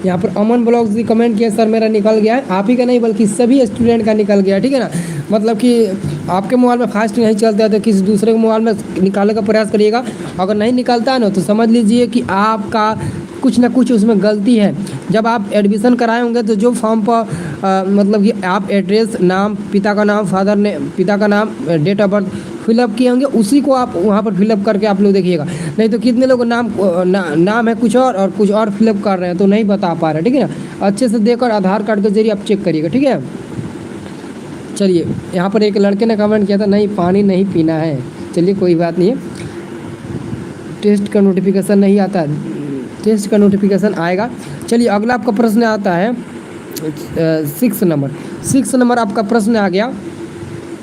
यहाँ पर अमन ब्लॉग्स भी कमेंट किया, सर मेरा निकल गया है। आप ही का नहीं बल्कि सभी स्टूडेंट का निकल गया। ठीक है ना, मतलब कि आपके मोबाइल में फास्ट नहीं चलता है तो किसी दूसरे के मोबाइल में निकालने का प्रयास करिएगा। अगर नहीं निकलता है ना तो समझ लीजिए कि आपका कुछ ना कुछ उसमें गलती है। जब आप एडमिशन कराए होंगे तो जो फॉर्म पर मतलब कि आप एड्रेस, नाम, पिता का नाम, पिता का नाम, डेट ऑफ बर्थ फिलअप किए होंगे, उसी को आप वहाँ पर फिलअप करके आप लोग देखिएगा। नहीं तो कितने लोग नाम है कुछ और कुछ और फिलअप कर रहे हैं तो नहीं बता पा रहे। ठीक है ना, अच्छे से देखकर आधार कार्ड के जरिए आप चेक करिएगा। ठीक है, चलिए यहाँ पर एक लड़के ने कमेंट किया था, नहीं पानी नहीं पीना है। चलिए कोई बात नहीं है, टेस्ट का नोटिफिकेशन नहीं आता, टेस्ट का नोटिफिकेशन आएगा। चलिए अगला आपका प्रश्न आता है 6 नंबर आपका प्रश्न आ गया।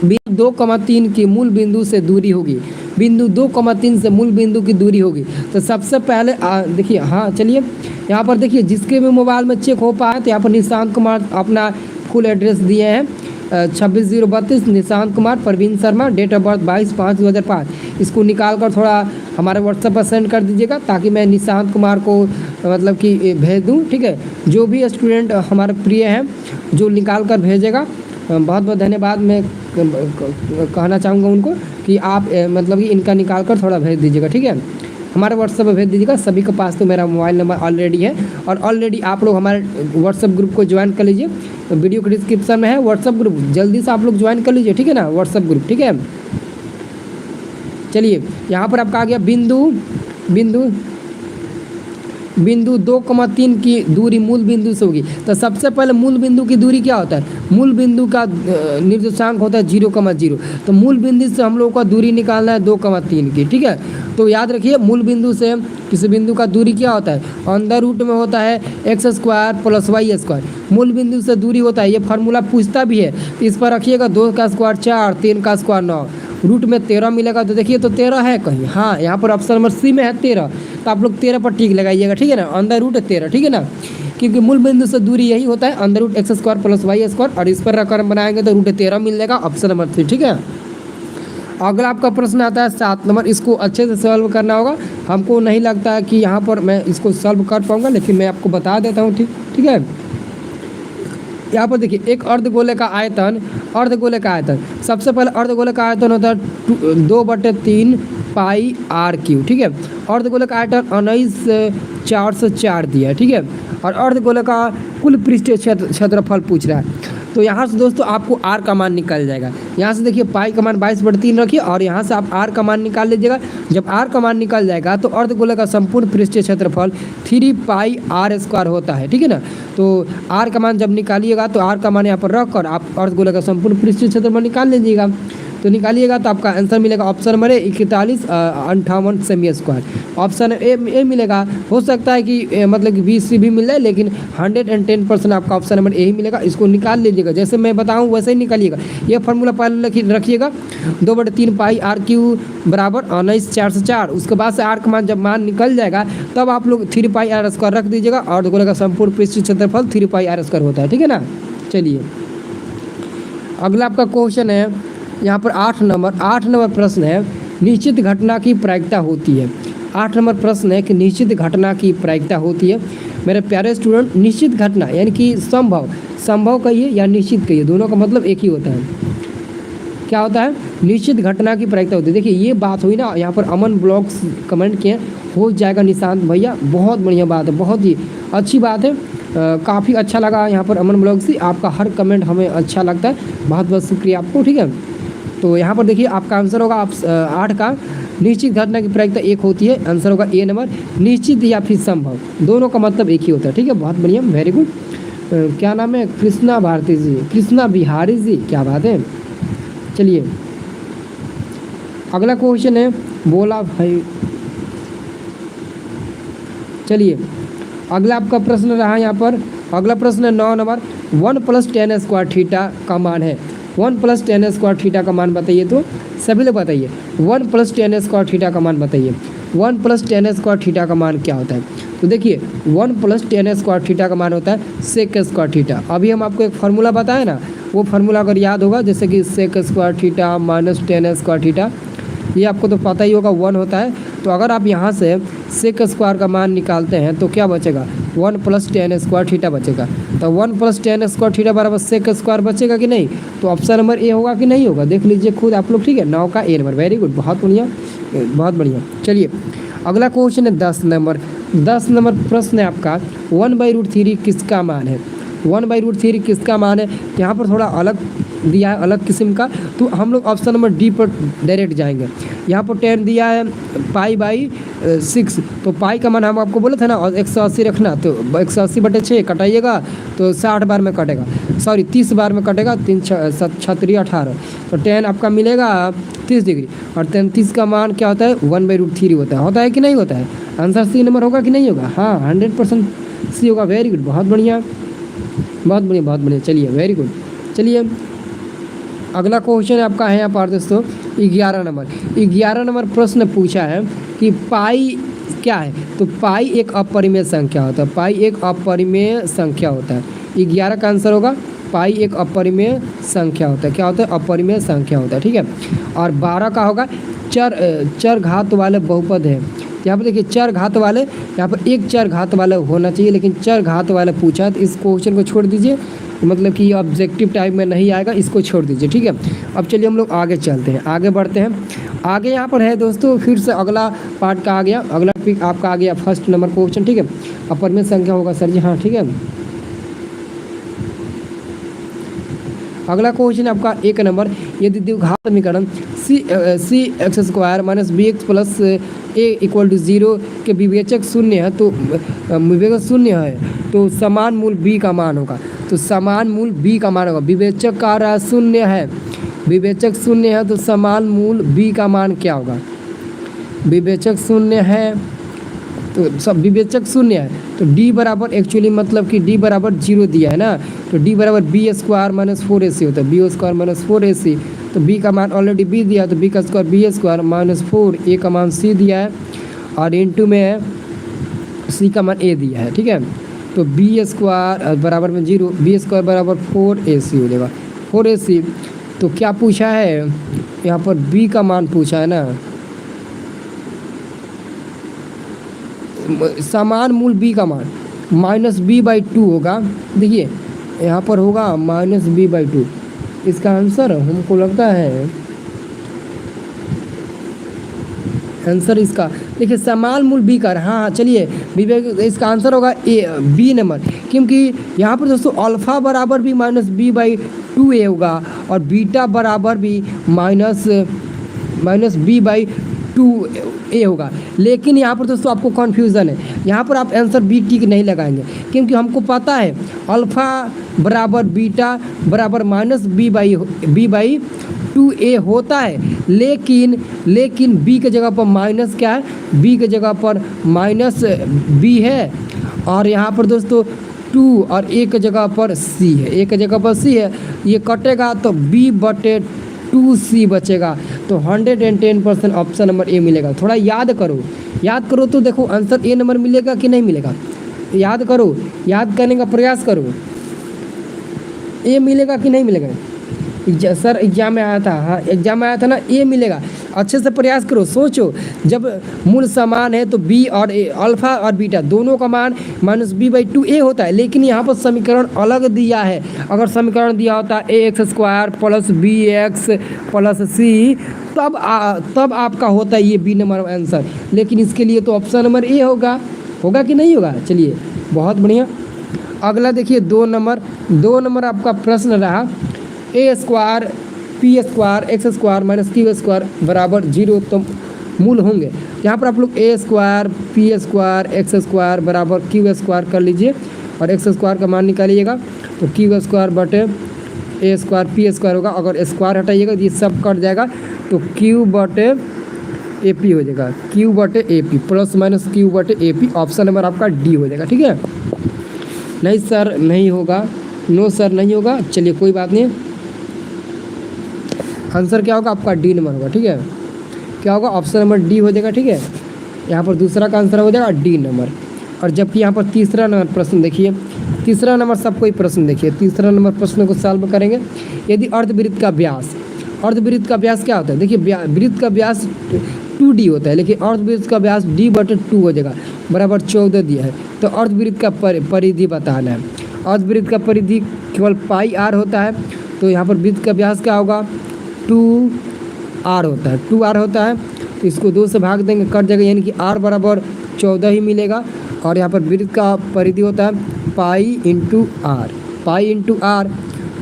बिंदु 2,3 की मूल बिंदु से दूरी होगी, बिंदु 2,3 से मूल बिंदु की दूरी होगी। तो सबसे पहले देखिए, हाँ चलिए यहाँ पर देखिए जिसके भी मोबाइल में चेक हो पाए तो यहाँ पर निशांत कुमार अपना फुल एड्रेस दिए हैं, 26,032 Nishant Kumar, Praveen Sharma, date of birth 22/5/2005। इसको निकाल कर थोड़ा हमारे व्हाट्सएप पर सेंड कर दीजिएगा ताकि मैं निशांत कुमार को मतलब कि भेज दूँ। ठीक है, जो भी स्टूडेंट हमारे प्रिय हैं जो निकाल कर भेजेगा, बहुत बहुत धन्यवाद मैं कहना चाहूँगा उनको कि आप मतलब कि इनका निकाल कर थोड़ा भेज दीजिएगा। ठीक है, हमारे व्हाट्सएप पर भेज दीजिएगा। सभी के पास तो मेरा मोबाइल नंबर ऑलरेडी है और ऑलरेडी आप लोग हमारे व्हाट्सएप ग्रुप को ज्वाइन कर लीजिए। वीडियो के डिस्क्रिप्शन में है व्हाट्सएप ग्रुप, जल्दी से आप लोग ज्वाइन कर लीजिए, ठीक है ना, व्हाट्सएप ग्रुप, ठीक है। चलिए यहाँ पर आपका आ गया बिंदु 2,3 की दूरी मूल बिंदु से होगी। तो सबसे पहले मूल बिंदु की दूरी क्या होता है? मूल बिंदु का निर्देशांक होता है 0,0। तो मूल बिंदु से हम लोगों का दूरी निकालना है 2,3 की, ठीक है। तो याद रखिए मूल बिंदु से किसी बिंदु का दूरी क्या होता है? अंदर रूट में होता है x² + y²। मूल बिंदु से दूरी होता है, ये फार्मूला पूछता भी है, तो इस पर रखिएगा 2 का स्क्वायर 4, 3 का स्क्वायर 9, रूट में 13 मिलेगा। तो देखिए तो 13 है कहीं, हाँ यहाँ पर ऑप्शन नंबर सी में है 13, तो आप लोग 13 पर टिक लगाइएगा, ठीक है ना। अंदर रूट 13, ठीक है ना, क्योंकि मूल बिंदु से दूरी यही होता है अंदर रूट x² + y², और इस पर रकम बनाएंगे तो रूट 13 मिल जाएगा, ऑप्शन नंबर 3, ठीक है। अगला आपका प्रश्न आता है 7 नंबर, इसको अच्छे से सॉल्व करना होगा। हमको नहीं लगता है कि यहाँ पर मैं इसको सॉल्व कर पाऊँगा, लेकिन मैं आपको बता देता हूँ, ठीक है। यहाँ पर देखिए एक अर्धगोले का आयतन, सबसे पहले अर्धगोले का आयतन होता है 2/3 पाई r3, ठीक है। अर्धगोले का आयतन 19,404 दिया है, ठीक है। और अर्धगोले का कुल पृष्ठीय क्षेत्रफल पूछ रहा है। तो यहाँ से दोस्तों आपको r का मान निकल जाएगा। यहाँ से देखिए पाई का मान 22/3 रखिए और यहाँ से आप r का मान निकाल लीजिएगा। जब r का मान निकल जाएगा तो अर्धगोले का संपूर्ण पृष्ठीय क्षेत्रफल 3 पाई r² होता है, ठीक है ना। तो r का मान जब निकालिएगा तो r का मान यहाँ पर रख कर आप अर्धगोले का संपूर्ण पृष्ठीय क्षेत्रफल निकाल लीजिएगा। तो निकालिएगा तो आपका आंसर मिलेगा ऑप्शन नंबर 41,58 सेमी²। ऑप्शन ए मिलेगा। हो सकता है कि मतलब कि 20 भी मिल जाए, लेकिन 110% आपका ऑप्शन नंबर ए ही मिलेगा। इसको निकाल लीजिएगा, जैसे मैं बताऊं वैसे ही निकालिएगा। ये फार्मूला पहले रखिएगा 2/3 पाई r³ बराबर 19,404। उसके बाद से r का मान जब मान निकल जाएगा तब आप लोग 3 पाई r² रख दीजिएगा और गोले का संपूर्ण पृष्ठीय क्षेत्रफल 3 पाई r² होता है, ठीक है ना। चलिए अगला आपका क्वेश्चन है यहाँ पर 8 नंबर प्रश्न है, निश्चित घटना की प्रायिकता होती है। 8 नंबर प्रश्न है कि निश्चित घटना की प्रायिकता होती है। मेरे प्यारे स्टूडेंट, निश्चित घटना यानी कि संभव कहिए या निश्चित कहिए, दोनों का मतलब एक ही होता है। क्या होता है? निश्चित घटना की प्रायिकता होती है। देखिए ये बात हुई ना, यहाँ पर अमन ब्लॉग्स कमेंट किए, हो जाएगा निशांत भैया, बहुत बढ़िया बात है, बहुत ही अच्छी बात है। काफ़ी अच्छा लगा यहाँ पर अमन ब्लॉग से, आपका हर कमेंट हमें अच्छा लगता है, बहुत बहुत शुक्रिया आपको, ठीक है। तो यहाँ पर देखिए आपका आंसर होगा 8 का, निश्चित घटना की प्रायिकता 1 होती है। आंसर होगा ए नंबर, निश्चित या फिर संभव, दोनों का मतलब एक ही होता है, ठीक है। बहुत बढ़िया, वेरी गुड। क्या नाम है? कृष्णा भारती जी, कृष्णा बिहारी जी, क्या बात है। चलिए अगला क्वेश्चन है, बोला भाई। चलिए अगला आपका प्रश्न रहा यहाँ पर, अगला प्रश्न है 9 नंबर, 1 + tan² थीटा का मान है। 1 + tan² थीटा का मान बताइए। तो सभी लोग बताइए 1 + tan² थीटा का मान बताइए। 1 + tan² थीटा का मान क्या होता है? तो देखिए 1 + tan² थीटा का मान होता है sec² थीटा। अभी हम आपको एक फार्मूला बताए ना, वो फार्मूला अगर याद होगा, जैसे कि sec² थीटा - tan² थीटा, ये आपको तो पता ही होगा 1 होता है। तो अगर आप यहाँ से sec² का मान निकालते हैं तो क्या बचेगा? 1 + tan² थीटा बचेगा। तो 1 + tan² थीटा बराबर sec² बचेगा कि नहीं? तो ऑप्शन नंबर ए होगा कि नहीं होगा, देख लीजिए खुद आप लोग, ठीक है। 9 का ए नंबर, वेरी गुड, बहुत बढ़िया, बहुत बढ़िया। चलिए अगला क्वेश्चन है 10 नंबर। 10 नंबर प्रश्न है आपका, 1/√3 किसका मान है? 1/√3 किसका मान है? यहाँ पर थोड़ा अलग दिया है, अलग किस्म का, तो हम लोग ऑप्शन नंबर डी पर डायरेक्ट जाएंगे। यहाँ पर 10 दिया है π/6, तो पाई का मान हम आपको बोले थे ना, और 180 रखना, तो 180/6 कटाइएगा तो 60 बार में कटेगा, सॉरी 30 बार में कटेगा, 3 × 18, तो 10 आपका मिलेगा 30 डिग्री। और 33 का मान क्या होता है? 1/√3 होता है कि नहीं होता है? आंसर सी नंबर होगा कि नहीं होगा? हाँ 100% सी होगा, वेरी गुड, बहुत बढ़िया, बहुत बढ़िया, बहुत बढ़िया। चलिए वेरी गुड। चलिए अगला क्वेश्चन आपका है यहाँ पर दोस्तों 11 नंबर। 11 नंबर प्रश्न पूछा है कि पाई क्या है? तो पाई एक अपरिमेय संख्या होता है, पाई एक अपरिमेय संख्या होता है। 11 का आंसर होगा पाई एक अपरिमेय संख्या होता है। क्या होता है? अपरिमेय संख्या होता है, ठीक है। और 12 का होगा चर घात वाले बहुपद है। यहाँ पर देखिए चर घात वाले, यहाँ पर एक चर घात वाला होना चाहिए, लेकिन चर घात वाला पूछा है तो इस क्वेश्चन को छोड़ दीजिए, मतलब कि ऑब्जेक्टिव टाइप में नहीं आएगा, इसको छोड़ दीजिए, ठीक है। अब चलिए हम लोग आगे चलते हैं, आगे बढ़ते हैं। आगे यहाँ पर है दोस्तों फिर से अगला पार्ट का आ गया, अगला टॉपिक आपका आ गया फर्स्ट नंबर क्वेश्चन, ठीक है। अपर में संख्या होगा सर जी, हाँ ठीक है। अगला क्वेश्चन आपका एक नंबर, यदि द्विघात समीकरण C X square minus B X plus A equal to 0 के विवेचक शून्य है, तो विवेचक शून्य है तो समान मूल बी का मान होगा। तो समान मूल बी का मान होगा, विवेचक का रहा शून्य है, विवेचक शून्य है तो समान मूल बी का मान क्या होगा। विवेचक शून्य है तो सब विवेचक शून्य है तो d बराबर एक्चुअली मतलब कि d बराबर 0 दिया है ना, तो d बराबर बी स्क्वायर माइनस 4ac होता है, बी स्क्वायर माइनस 4ac, तो b का मान ऑलरेडी b दिया तो b का square B square minus 4, a का मान c दिया है और इनटू में c का मान a दिया है, ठीक है। तो बी स्क्वायर बराबर में 0, बी स्क्वायर बराबर 4ac हो जाएगा, 4ac। तो क्या पूछा है यहाँ पर b का मान पूछा है ना, समान मूल b का मान माइनस b/2 होगा। देखिए यहाँ पर होगा माइनस b/2, इसका आंसर हमको लगता है, आंसर इसका देखिए समान मूल b का, हाँ चलिए इसका आंसर होगा ए बी नंबर, क्योंकि यहाँ पर दोस्तों अल्फ़ा बराबर भी माइनस b/2a होगा और बीटा बराबर भी माइनस b/2a होगा। लेकिन यहाँ पर दोस्तों आपको कन्फ्यूज़न है, यहाँ पर आप आंसर बी टिक नहीं लगाएंगे, क्योंकि हमको पता है अल्फ़ा बराबर बीटा बराबर माइनस b/2a होता है, लेकिन b के जगह पर माइनस क्या है, b के जगह पर माइनस b है और यहाँ पर दोस्तों 2 और a के जगह पर c है, a के जगह पर c है, ये कटेगा तो b/2c बचेगा, तो 110% ऑप्शन नंबर ए मिलेगा। थोड़ा याद करो तो देखो आंसर ए नंबर मिलेगा कि नहीं मिलेगा, याद करो, याद करने का प्रयास करो, ए मिलेगा कि नहीं मिलेगा। सर एग्जाम में आया था, हाँ एग्जाम में आया था ना, ए मिलेगा, अच्छे से प्रयास करो, सोचो। जब मूल समान है तो बी और ए, अल्फ़ा और बीटा दोनों का मान माइनस b/2a होता है, लेकिन यहाँ पर समीकरण अलग दिया है। अगर समीकरण दिया होता है ax square plus bx plus c, तब आपका होता है ये बी नंबर आंसर, लेकिन इसके लिए तो ऑप्शन नंबर ए होगा कि नहीं होगा। चलिए बहुत बढ़िया। अगला देखिए 2 नंबर आपका प्रश्न रहा, A square P square X square minus Q square बराबर 0 तो मूल होंगे। यहाँ पर आप लोग A square P square X square बराबर क्यू स्क्वायर कर लीजिए और एक्स स्क्वायर का मान निकालिएगा, तो क्यू स्क्वायर बटे ए स्क्वायर पी स्क्वायर होगा। अगर स्क्वायर हटाइएगा ये सब कट जाएगा, तो क्यू बटे ए पी हो जाएगा, क्यू बटे A P plus minus Q बटे ए पी, ऑप्शन नंबर आपका डी हो जाएगा, ठीक है। नहीं सर नहीं होगा, नो सर नहीं होगा, चलिए कोई बात नहीं, आंसर क्या होगा आपका डी नंबर होगा, ठीक है। क्या होगा ऑप्शन नंबर डी हो जाएगा, ठीक है। यहाँ पर दूसरा का आंसर हो जाएगा डी नंबर। और जबकि यहाँ पर तीसरा नंबर प्रश्न देखिए, तीसरा नंबर सबको ही प्रश्न देखिए, तीसरा नंबर प्रश्न को सॉल्व करेंगे। यदि अर्धवृत्त का व्यास क्या होता है, देखिए वृत्त का व्यास 2d होता है, लेकिन अर्धवृत्त का व्यास d/2 हो जाएगा, बराबर 14 दिया है। तो अर्धवृत्त का परिधि बताना है, अर्धवृत्त का परिधि केवल πr होता है, तो यहाँ पर वृत्त का व्यास क्या होगा 2r होता है, तो इसको 2 से भाग देंगे कट जाएगा, यानी कि r बराबर 14 ही मिलेगा। और यहाँ पर वृत्त का परिधि होता है π/r,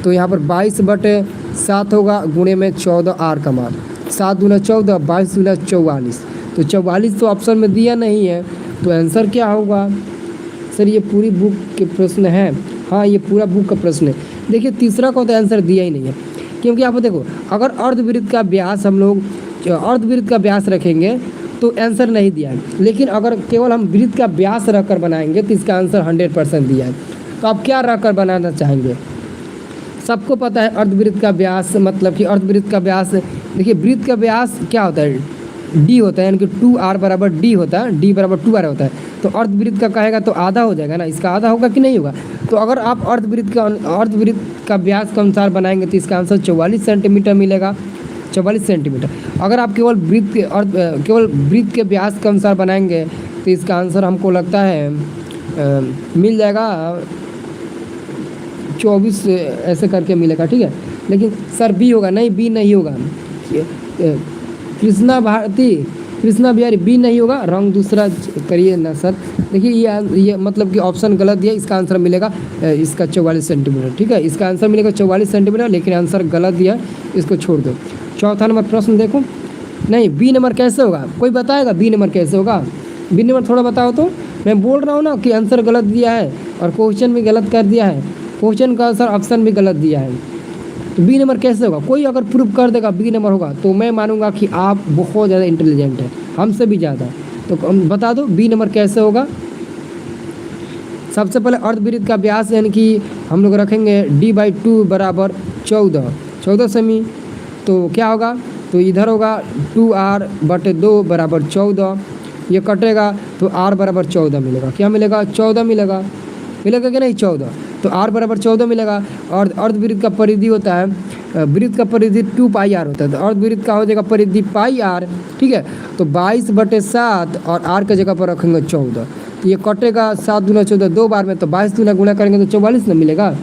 तो यहाँ पर 22/7 होगा गुणे में 14r का मान, 7 दूना 14, 22 दूना 44, तो 44 तो ऑप्शन में दिया नहीं है, तो आंसर क्या होगा। सर ये पूरी बुक के प्रश्न है, हाँ ये पूरा बुक का प्रश्न है। देखिए तीसरा का तो आंसर दिया ही नहीं है, क्योंकि आप देखो अगर अर्धवृत्त का व्यास हम लोग अर्धवृत्त का व्यास रखेंगे तो आंसर नहीं दिया है, लेकिन अगर केवल हम वृत्त का व्यास रखकर बनाएंगे तो इसका आंसर 100% दिया है। तो आप क्या रखकर बनाना चाहेंगे, सबको पता है अर्धवृत्त का व्यास मतलब कि अर्धवृत्त का व्यास, देखिए वृत्त का व्यास क्या होता है डी होता है, यानी कि 2r बराबर डी होता है, डी बराबर 2r होता है, तो अर्धवृत्त का कहेगा तो आधा हो जाएगा ना, इसका आधा होगा कि नहीं होगा। तो अगर आप अर्धवृत्त का व्यास के अनुसार बनाएंगे तो इसका आंसर 44 सेंटीमीटर मिलेगा, 44 सेंटीमीटर। अगर आप केवल वृत्त के और केवल वृत्त के व्यास के अनुसार बनाएंगे तो इसका आंसर हमको लगता है मिल जाएगा 24 ऐसे करके मिलेगा, ठीक है। लेकिन सर बी होगा, नहीं बी नहीं होगा। कृष्णा बिहारी बी नहीं होगा, रंग दूसरा करिए ना सर। देखिए ये मतलब कि ऑप्शन गलत दिया, इसका आंसर मिलेगा इसका 44 सेंटीमीटर, ठीक है। इसका आंसर मिलेगा 44 सेंटीमीटर, लेकिन आंसर गलत दिया, इसको छोड़ दो। चौथा नंबर प्रश्न देखो, नहीं बी नंबर कैसे होगा, कोई बताएगा बी नंबर कैसे होगा? बी नंबर थोड़ा बताओ तो। मैं बोल रहा हूँ ना कि आंसर गलत दिया है और क्वेश्चन भी गलत कर दिया है, क्वेश्चन का आंसर ऑप्शन भी गलत दिया है, तो बी नंबर कैसे होगा? कोई अगर प्रूव कर देगा बी नंबर होगा तो मैं मानूंगा कि आप बहुत ज़्यादा इंटेलिजेंट है, हमसे भी ज़्यादा। तो बता दो बी नंबर कैसे होगा। सबसे पहले अर्धवृत्त का व्यास यानी कि हम लोग रखेंगे d/2 बराबर 14 सेमी। तो क्या होगा, तो इधर होगा 2r/2 बराबर 14, ये कटेगा तो r बराबर 14 मिलेगा। क्या मिलेगा? 14 मिलेगा कि नहीं? 14, तो r बराबर 14 मिलेगा। और अर्धवृत्त का परिधि होता है, वृत्त का परिधि 2πr होता है, तो अर्धवृत्त का हो जाएगा परिधि πr, ठीक है। तो 22/7 और r के जगह पर रखेंगे 14, तो ये कटेगा 7 दूना 14 दो बार में, तो 22 दूना गुणा करेंगे तो 44 ना मिलेगा।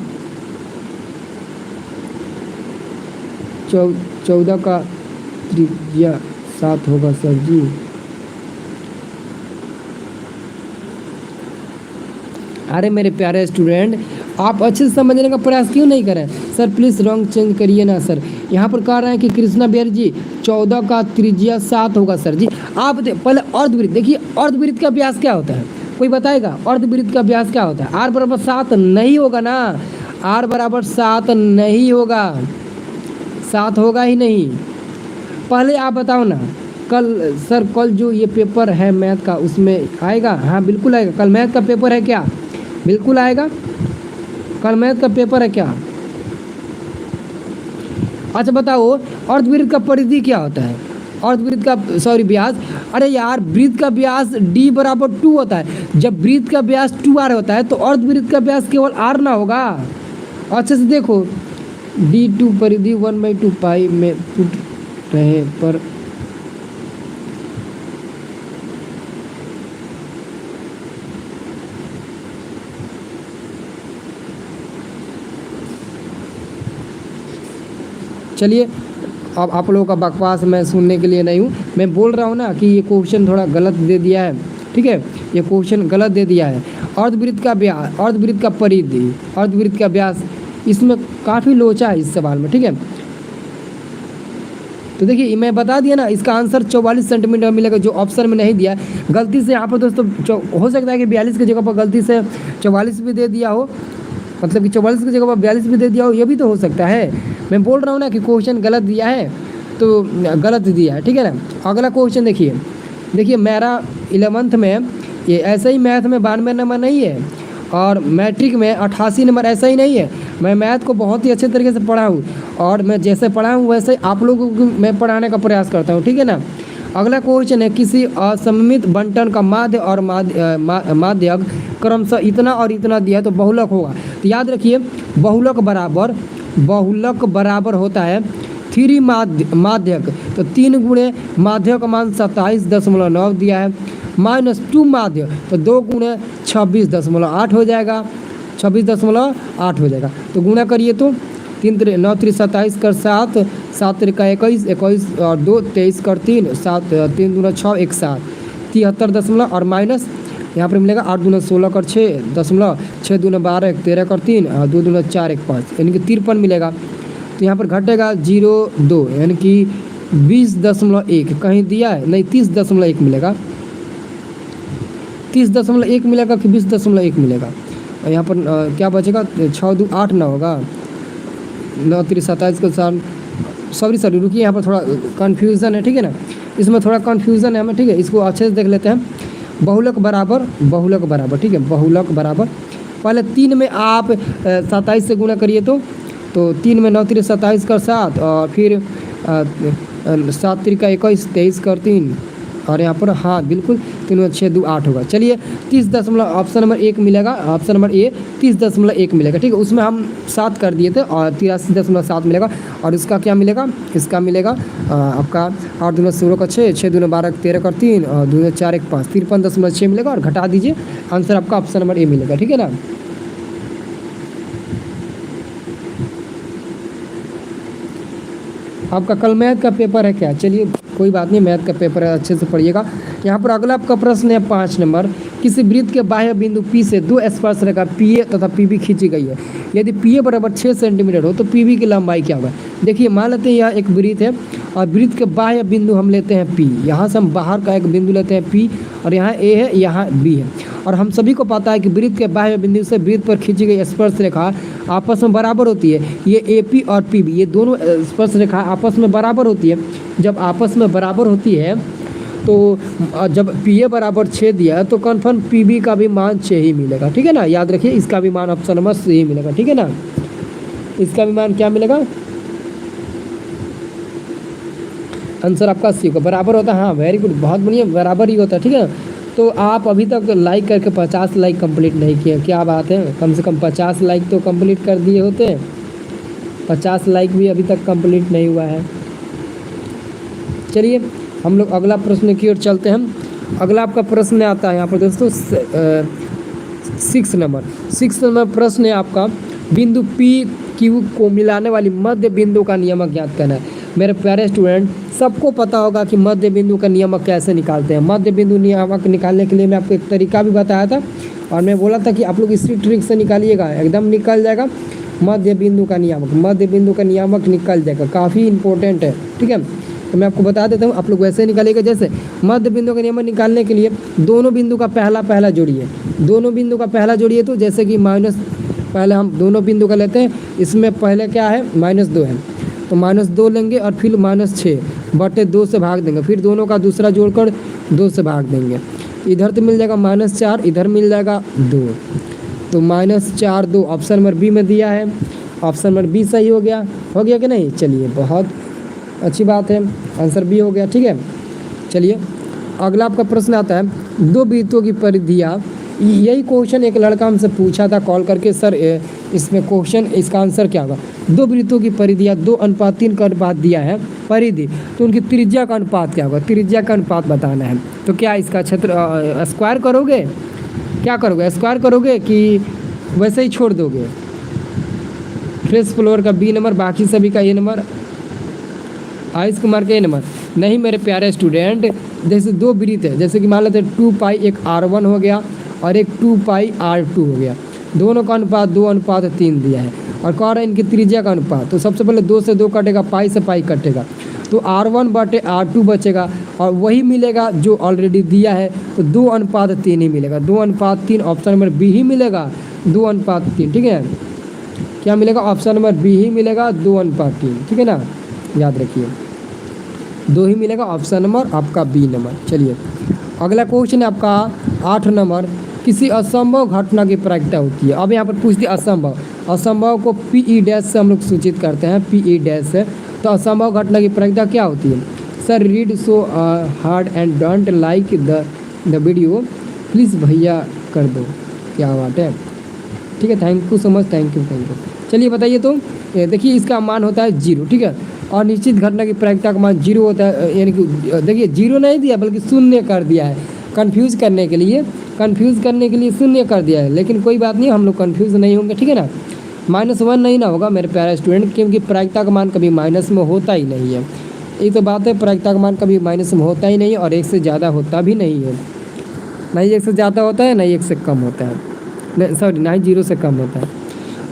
14 का त्रिज्या 7 होगा सर जी। अरे मेरे प्यारे स्टूडेंट, आप अच्छे से समझने का प्रयास क्यों नहीं करें? सर प्लीज़ रंग चेंज करिए ना सर। यहाँ पर कह रहे हैं कि कृष्णा बिहारी जी 14 का त्रिज्या 7 होगा सर जी। आप पहले अर्धवृत्त देखिए, अर्धवृत्त का व्यास क्या होता है, कोई बताएगा? अर्धवृत्त का व्यास क्या होता है? r बराबर 7 नहीं होगा ना, r बराबर 7 नहीं होगा, 7 होगा ही नहीं। पहले आप बताओ ना, कल जो ये पेपर है मैथ का उसमें आएगा? हाँ बिल्कुल आएगा, कल मैथ का पेपर है क्या? बिल्कुल आएगा, कल मैथ का पेपर है क्या? अच्छा बताओ, अर्धवृत्त का परिधि क्या होता है? अर्धवृत्त का व्यास, अरे यार वृत्त का व्यास d बराबर 2 होता है। जब वृत्त का व्यास 2r होता है तो अर्धवृत्त का व्यास केवल r ना होगा। अच्छे से देखो, d2 परिधि 1/2 पाई में टूट रहे पर चलिए, अब आप लोगों का बकवास मैं सुनने के लिए नहीं हूँ। मैं बोल रहा हूँ ना कि ये क्वेश्चन थोड़ा गलत दे दिया है, ठीक है, ये क्वेश्चन गलत दे दिया है। अर्धवृत्त का व्यास, अर्धवृत्त का परिधि, अर्धवृत्त का व्यास, इसमें काफ़ी लोचा है इस सवाल में, ठीक है। तो देखिए मैं बता दिया ना, इसका आंसर 44 सेंटीमीटर मिलेगा, जो ऑप्शन में नहीं दिया है। गलती से यहाँ पर दोस्तों हो सकता है कि 42 की जगह पर गलती से 44 भी दे दिया हो, मतलब कि 44 की जगह पर 42 भी दे दिया हो, ये भी तो हो सकता है। मैं बोल रहा हूँ ना कि क्वेश्चन गलत दिया है तो गलत दिया है, ठीक है ना। अगला क्वेश्चन देखिए मेरा 11th में ये ऐसे ही मैथ में 92 नंबर नहीं है और मैट्रिक में 88 नंबर ऐसा ही नहीं है। मैं मैथ को बहुत ही अच्छे तरीके से पढ़ा हूँ और मैं जैसे पढ़ा हूँ वैसे आप लोगों को मैं पढ़ाने का प्रयास करता हूँ, ठीक है ना। अगला क्वेश्चन है, किसी असममित बंटन का माध्य और माध्यक क्रमशः इतना और इतना दिया है तो बहुलक होगा। तो याद रखिए, बहुलक बराबर होता है 3 माध्यक, तो 3 गुणे माध्यक का मान 27.9 दिया है, -2 माध्य, तो 2 गुणे 26.8 हो जाएगा, 26.8 हो जाएगा। तो गुणा करिए तो 3 9 3 27 कर 7 7 3 21 21 और 2 23 कर 3 7 3 दूना 6 1 7 73 दशमलव और माइनस यहाँ पर मिलेगा 8 दूना 16 कर 6 दशमलव 6 दूना 12 1 13 कर 3 और 2 दूना 4 1 5 यानी कि 53 मिलेगा। तो यहाँ पर घटेगा 0.2 यानी कि 20.1 कहीं दिया है नहीं, 30.1 मिलेगा, 30.1 मिलेगा कि 20.1 मिलेगा। और यहाँ पर क्या बचेगा, 6 2 8 ना होगा, 9 3 27 के साथ सॉरी रुकिए, यहाँ पर थोड़ा कन्फ्यूज़न है, ठीक है ना, इसमें थोड़ा कन्फ्यूज़न है हमें, ठीक है। इसको अच्छे से देख लेते हैं। बहुलक बराबर, ठीक है, बहुलक बराबर पहले 3 में आप 27 से गुणा करिए तो 3 में 9 3 27 कर 7 और फिर 7 3 का 21 23 कर 3 और यहाँ पर हाँ बिल्कुल 3×6=8 होगा। चलिए 30.1 ऑप्शन नंबर 1 मिलेगा, ऑप्शन नंबर ए 30.1 मिलेगा, ठीक है। उसमें हम 7 कर दिए थे और 83.7 मिलेगा। और इसका क्या मिलेगा, इसका मिलेगा आपका 8×16 6×12 13 और 2×4 5 53.6 मिलेगा। और घटा दीजिए, आंसर आपका ऑप्शन नंबर ए मिलेगा, ठीक है ना। आपका कल मैथ का पेपर है क्या, चलिए कोई बात नहीं, मैथ का पेपर है, अच्छे से पढ़िएगा। यहाँ पर अगला आपका प्रश्न है 5 नंबर, किसी वृत्त के बाह्य बिंदु P से 2 स्पर्श रेखा PA तथा PB खींची गई है। यदि PA बराबर 6 सेंटीमीटर हो तो PB की लंबाई क्या होगा। देखिए मान लेते हैं यह एक वृत्त है और वृत्त के बाह्य बिंदु हम लेते हैं P, यहाँ से हम बाहर का एक बिंदु लेते हैं P और यहाँ A है, यहाँ B है। और हम सभी को पता है कि वृत्त के बाह्य बिंदु से वृत्त पर खींची गई स्पर्श रेखा आपस में बराबर होती है। ये AP और PB ये दोनों स्पर्श रेखा आपस में बराबर होती है। जब आपस में बराबर होती है तो जब PA बराबर 6 दिया तो कन्फर्म PB का भी मान 6 ही मिलेगा, ठीक है ना। याद रखिए इसका भी मान ऑप्शन नंबर C ही मिलेगा, ठीक है ना। इसका भी मान क्या मिलेगा, आंसर आपका C को बराबर होता है। हाँ वेरी गुड, बहुत बढ़िया, बराबर ही होता है, ठीक है। तो आप अभी तक लाइक करके 50 लाइक कंप्लीट नहीं किए, क्या बात है, कम से कम 50 लाइक तो कंप्लीट कर दिए होते। 50 लाइक भी अभी तक कंप्लीट नहीं हुआ है। चलिए हम लोग अगला प्रश्न की ओर चलते हैं। अगला आपका प्रश्न आता है यहाँ पर दोस्तों 6 नंबर प्रश्न है आपका, बिंदु PQ को मिलाने वाली मध्य बिंदु का नियमक ज्ञात करना है। मेरे प्यारे स्टूडेंट, सबको पता होगा कि मध्य बिंदु का नियमक कैसे निकालते हैं। मध्य बिंदु नियमक निकालने के लिए मैं आपको एक तरीका भी बताया था और मैं बोला था कि आप लोग इसी ट्रिक से निकालिएगा, एकदम निकल जाएगा। मध्य बिंदु का नियामक निकल जाएगा, काफ़ी इंपॉर्टेंट है, ठीक है। तो मैं आपको बता देता हूँ, आप लोग वैसे निकालिएगा। जैसे मध्य बिंदु का नियमक निकालने के लिए दोनों बिंदु का पहला जोड़िए, तो जैसे कि पहले हम दोनों बिंदु का लेते हैं, इसमें पहले क्या है -2 है तो -2 लेंगे और फिर -6/2 से भाग देंगे, फिर दोनों का दूसरा जोड़कर 2 से भाग देंगे। इधर तो मिल जाएगा -4, इधर मिल जाएगा 2, तो -4 2 ऑप्शन नंबर बी में दिया है। ऑप्शन नंबर बी सही हो गया कि नहीं। चलिए बहुत अच्छी बात है, आंसर बी हो गया, ठीक है। चलिए अगला आपका प्रश्न आता है, 2 वृत्तों की परिधियाँ। यही क्वेश्चन एक लड़का हमसे पूछा था कॉल करके, सर इसमें क्वेश्चन इसका आंसर क्या होगा। 2 वृत्तों की परिधियाँ 2:3 का अनुपात दिया है परिधि, तो उनकी त्रिज्या का अनुपात क्या होगा, त्रिज्या का अनुपात बताना है। तो क्या इसका क्षेत्र स्क्वायर करोगे, क्या करोगे, स्क्वायर करोगे कि वैसे ही छोड़ दोगे। फ्रेश फ्लोर का B नंबर, बाकी सभी का A नंबर, आयुष कुमार का A नंबर। नहीं मेरे प्यारे स्टूडेंट, जैसे 2 वृत्त है, जैसे कि मान लेते हैं 2π एक R1 हो गया और एक 2π R2 हो गया, दोनों का अनुपात 2:3 दिया है और कह रहा है इनकी त्रिज्या का अनुपात। तो सबसे पहले 2 से 2 कटेगा, पाई से पाई कटेगा, तो R1/R2 बचेगा और वही मिलेगा जो ऑलरेडी दिया है, तो 2:3 ही मिलेगा। 2:3 ऑप्शन नंबर बी ही मिलेगा, 2:3, ठीक है। क्या मिलेगा, ऑप्शन नंबर बी ही मिलेगा, 2:3, ठीक है ना। याद रखिए 2 ही मिलेगा, ऑप्शन नंबर आपका बी नंबर। चलिए अगला क्वेश्चन है आपका 8 नंबर, किसी असंभव घटना की प्रायिकता होती है। अब यहाँ पर पूछती है असंभव को PE- से हम लोग सूचित करते हैं, PE- से। तो असंभव घटना की प्रायिकता क्या होती है। Sir read so hard and don't like the video, please भैया कर दो, क्या बात है, ठीक है। Thank you so much, thank you. चलिए बताइए, तो देखिए इसका मान होता है 0, ठीक है। और निश्चित घटना की प्रायिकता का मान 0 होता है, यानी कि देखिए 0 नहीं दिया बल्कि 0 कर दिया है, कंफ्यूज करने के लिए 0 कर दिया है। लेकिन कोई बात नहीं, हम लोग कंफ्यूज नहीं होंगे, ठीक है ना। -1 नहीं ना होगा मेरे प्यारे स्टूडेंट, क्योंकि प्रायिकता का मान कभी माइनस में होता ही नहीं है। ये तो बात है, प्रायिकता का मान कभी माइनस में होता ही नहीं है और 1 से ज़्यादा होता भी नहीं है। नहीं 1 से ज़्यादा होता है, नहीं 1 से कम होता है, सॉरी नहीं 0 से कम होता है।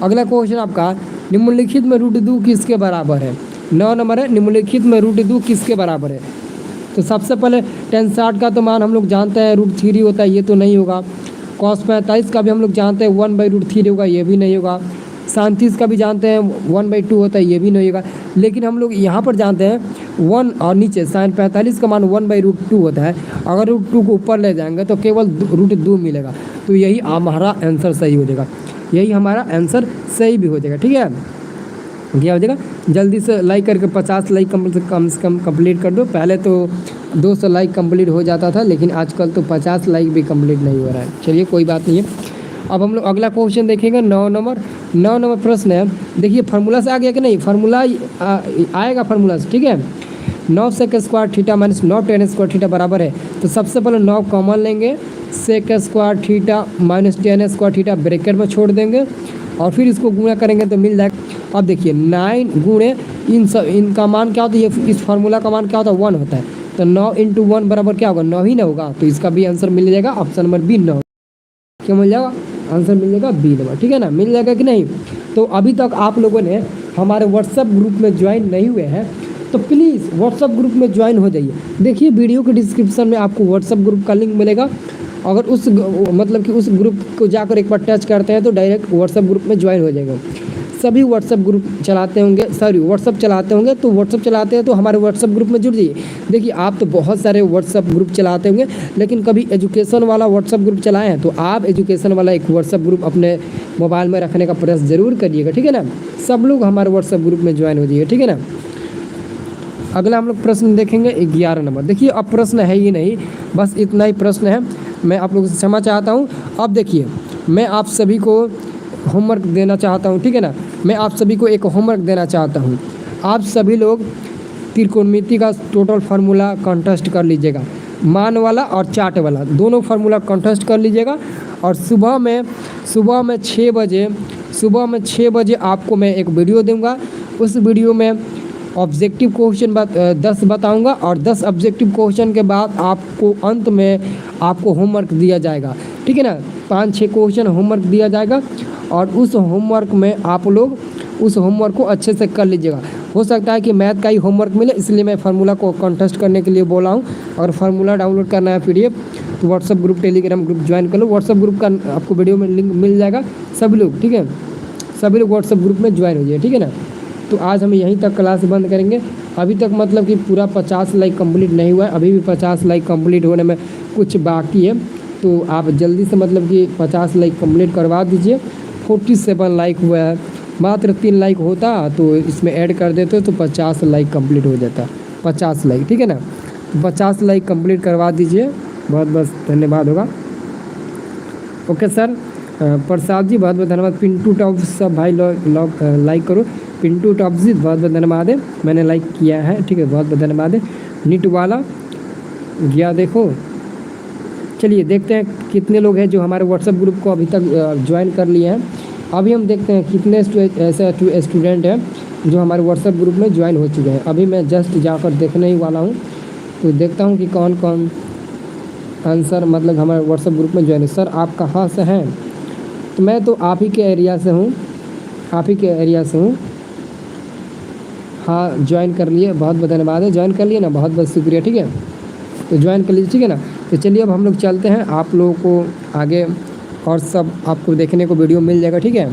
अगला क्वेश्चन आपका, निम्नलिखित में √2 किसके बराबर है। 9 नंबर है, निम्नलिखित में √2 किसके बराबर है। तो सबसे पहले tan 60 का तो मान हम लोग जानते हैं √3 होता है, ये तो नहीं होगा। cos 45 का भी हम लोग जानते हैं 1/√3 होगा, ये भी नहीं होगा। sin 30 का भी जानते हैं 1/2 होता है, ये भी नहीं होगा। लेकिन हम लोग यहाँ पर जानते हैं 1 और नीचे sin 45 का मान 1/√2 होता है। अगर √2 को ऊपर ले जाएंगे तो केवल √2 मिलेगा, तो यही हमारा आंसर सही हो जाएगा, यही हमारा आंसर सही भी हो जाएगा, ठीक है। क्या हो जाएगा, जल्दी से लाइक करके 50 लाइक कम से कम कंप्लीट कर दो। पहले तो 200 लाइक कंप्लीट हो जाता था, लेकिन आजकल तो 50 लाइक भी कंप्लीट नहीं हो रहा है। चलिए कोई बात नहीं है। अब हम लोग अगला क्वेश्चन देखेंगे 9 नंबर प्रश्न है। देखिए फार्मूला से आ गया कि नहीं, फार्मूला आएगा फार्मूला से, ठीक है। 9 sec square theta minus 9 tan square theta बराबर है, तो सबसे पहले 9 कॉमन लेंगे, sec square theta minus 10 square theta bracket में छोड़ देंगे और फिर इसको गुणा करेंगे तो मिल जाएगा। अब देखिए 9 गुणे इनका मान क्या होता है, इस फार्मूला का मान क्या होता है 1 होता है, तो 9 × 1 बराबर क्या होगा 9 ही ना होगा, तो इसका भी आंसर मिल जाएगा ऑप्शन नंबर बी 9। क्या मिल जाएगा, आंसर मिल जाएगा बी नंबर, ठीक है ना, मिल जाएगा कि नहीं। तो अभी तक आप लोगों ने हमारे व्हाट्सएप ग्रुप में ज्वाइन नहीं हुए हैं तो प्लीज़ व्हाट्सएप ग्रुप में ज्वाइन हो जाइए। देखिए वीडियो के डिस्क्रिप्शन में आपको व्हाट्सएप ग्रुप का लिंक मिलेगा, अगर उस मतलब कि उस ग्रुप को जाकर एक बार टच करते हैं तो डायरेक्ट व्हाट्सएप ग्रुप में ज्वाइन हो जाएगा। सभी व्हाट्सएप ग्रुप चलाते होंगे, व्हाट्सएप चलाते होंगे, तो व्हाट्सएप चलाते हैं तो हमारे व्हाट्सएप ग्रुप में जुड़ जाइए। देखिए आप तो बहुत सारे व्हाट्सएप ग्रुप चलाते होंगे, लेकिन कभी एजुकेशन वाला व्हाट्सएप ग्रुप चलाए हैं तो आप एजुकेशन वाला एक व्हाट्सएप ग्रुप अपने मोबाइल में रखने का प्रयास ज़रूर करिएगा, ठीक है ना। सब लोग हमारे व्हाट्सएप ग्रुप में ज्वाइन हो जाइए, ठीक है ना। अगला हम लोग प्रश्न देखेंगे 11 नंबर। देखिए अब प्रश्न है ही नहीं, बस इतना ही प्रश्न है, मैं आप लोगों से क्षमा चाहता हूँ। अब देखिए मैं आप सभी को होमवर्क देना चाहता हूँ, ठीक है ना, मैं आप सभी को एक होमवर्क देना चाहता हूँ। आप सभी लोग त्रिकोणमिति का टोटल फार्मूला कॉन्टेस्ट कर लीजिएगा, मान वाला और चार्ट वाला दोनों फार्मूला कॉन्टेस्ट कर लीजिएगा। और सुबह में 6 बजे आपको मैं एक वीडियो दूंगा, उस वीडियो में ऑब्जेक्टिव क्वेश्चन 10 बताऊंगा और 10 ऑब्जेक्टिव क्वेश्चन के बाद आपको अंत में आपको होमवर्क दिया जाएगा, ठीक है ना। 5-6 क्वेश्चन होमवर्क दिया जाएगा और उस होमवर्क में आप लोग उस होमवर्क को अच्छे से कर लीजिएगा। हो सकता है कि मैथ का ही होमवर्क मिले, इसलिए मैं फार्मूला को कॉन्टेस्ट करने के लिए बोला हूँ। और फार्मूला डाउनलोड करना है PDF तो WhatsApp group Telegram group join कर लो। व्हाट्सएप ग्रुप का आपको वीडियो में लिंक मिल जाएगा, सभी लोग, ठीक है, सभी लोग व्हाट्सएप ग्रुप में ज्वाइन हो जाइए, ठीक है ना। तो आज हम यहीं तक क्लास बंद करेंगे। अभी तक मतलब कि पूरा 50 लाइक कंप्लीट नहीं हुआ है, अभी भी 50 लाइक कंप्लीट होने में कुछ बाकी है, तो आप जल्दी से मतलब कि 50 लाइक कंप्लीट करवा दीजिए। 47 लाइक हुआ है, मात्र 3 लाइक होता तो इसमें ऐड कर देते तो 50 लाइक कंप्लीट हो जाता, 50 लाइक, ठीक है ना। 50 लाइक कंप्लीट करवा दीजिए, बहुत बहुत धन्यवाद होगा। ओके सर, प्रसाद जी बहुत बहुत धन्यवाद। पिंटू टॉप सब भाई लाइक करो, पिंटू टॉप जी बहुत बहुत धन्यवाद है, मैंने लाइक किया है, ठीक है, बहुत बहुत धन्यवाद है। नीट वाला गया देखो। चलिए देखते हैं कितने लोग हैं जो हमारे व्हाट्सएप ग्रुप को अभी तक ज्वाइन कर लिए हैं। अभी हम देखते हैं कितने ऐसे स्टूडेंट हैं जो हमारे व्हाट्सएप ग्रुप में ज्वाइन हो चुके हैं। अभी मैं जस्ट जाकर देखने ही वाला हूँ, तो देखता हूँ कि कौन कौन आंसर मतलब हमारे व्हाट्सएप ग्रुप में ज्वाइन है। सर आप कहाँ से हैं? तो मैं तो आप ही के एरिया से हूँ, आप ही के एरिया से हूँ। हाँ ज्वाइन कर लिए, बहुत बहुत धन्यवाद है, ज्वाइन कर लिए ना, बहुत बहुत शुक्रिया, ठीक है, तो ज्वाइन कर लीजिए, ठीक है ना। तो चलिए अब हम लोग चलते हैं, आप लोगों को आगे और सब आपको देखने को वीडियो मिल जाएगा, ठीक है।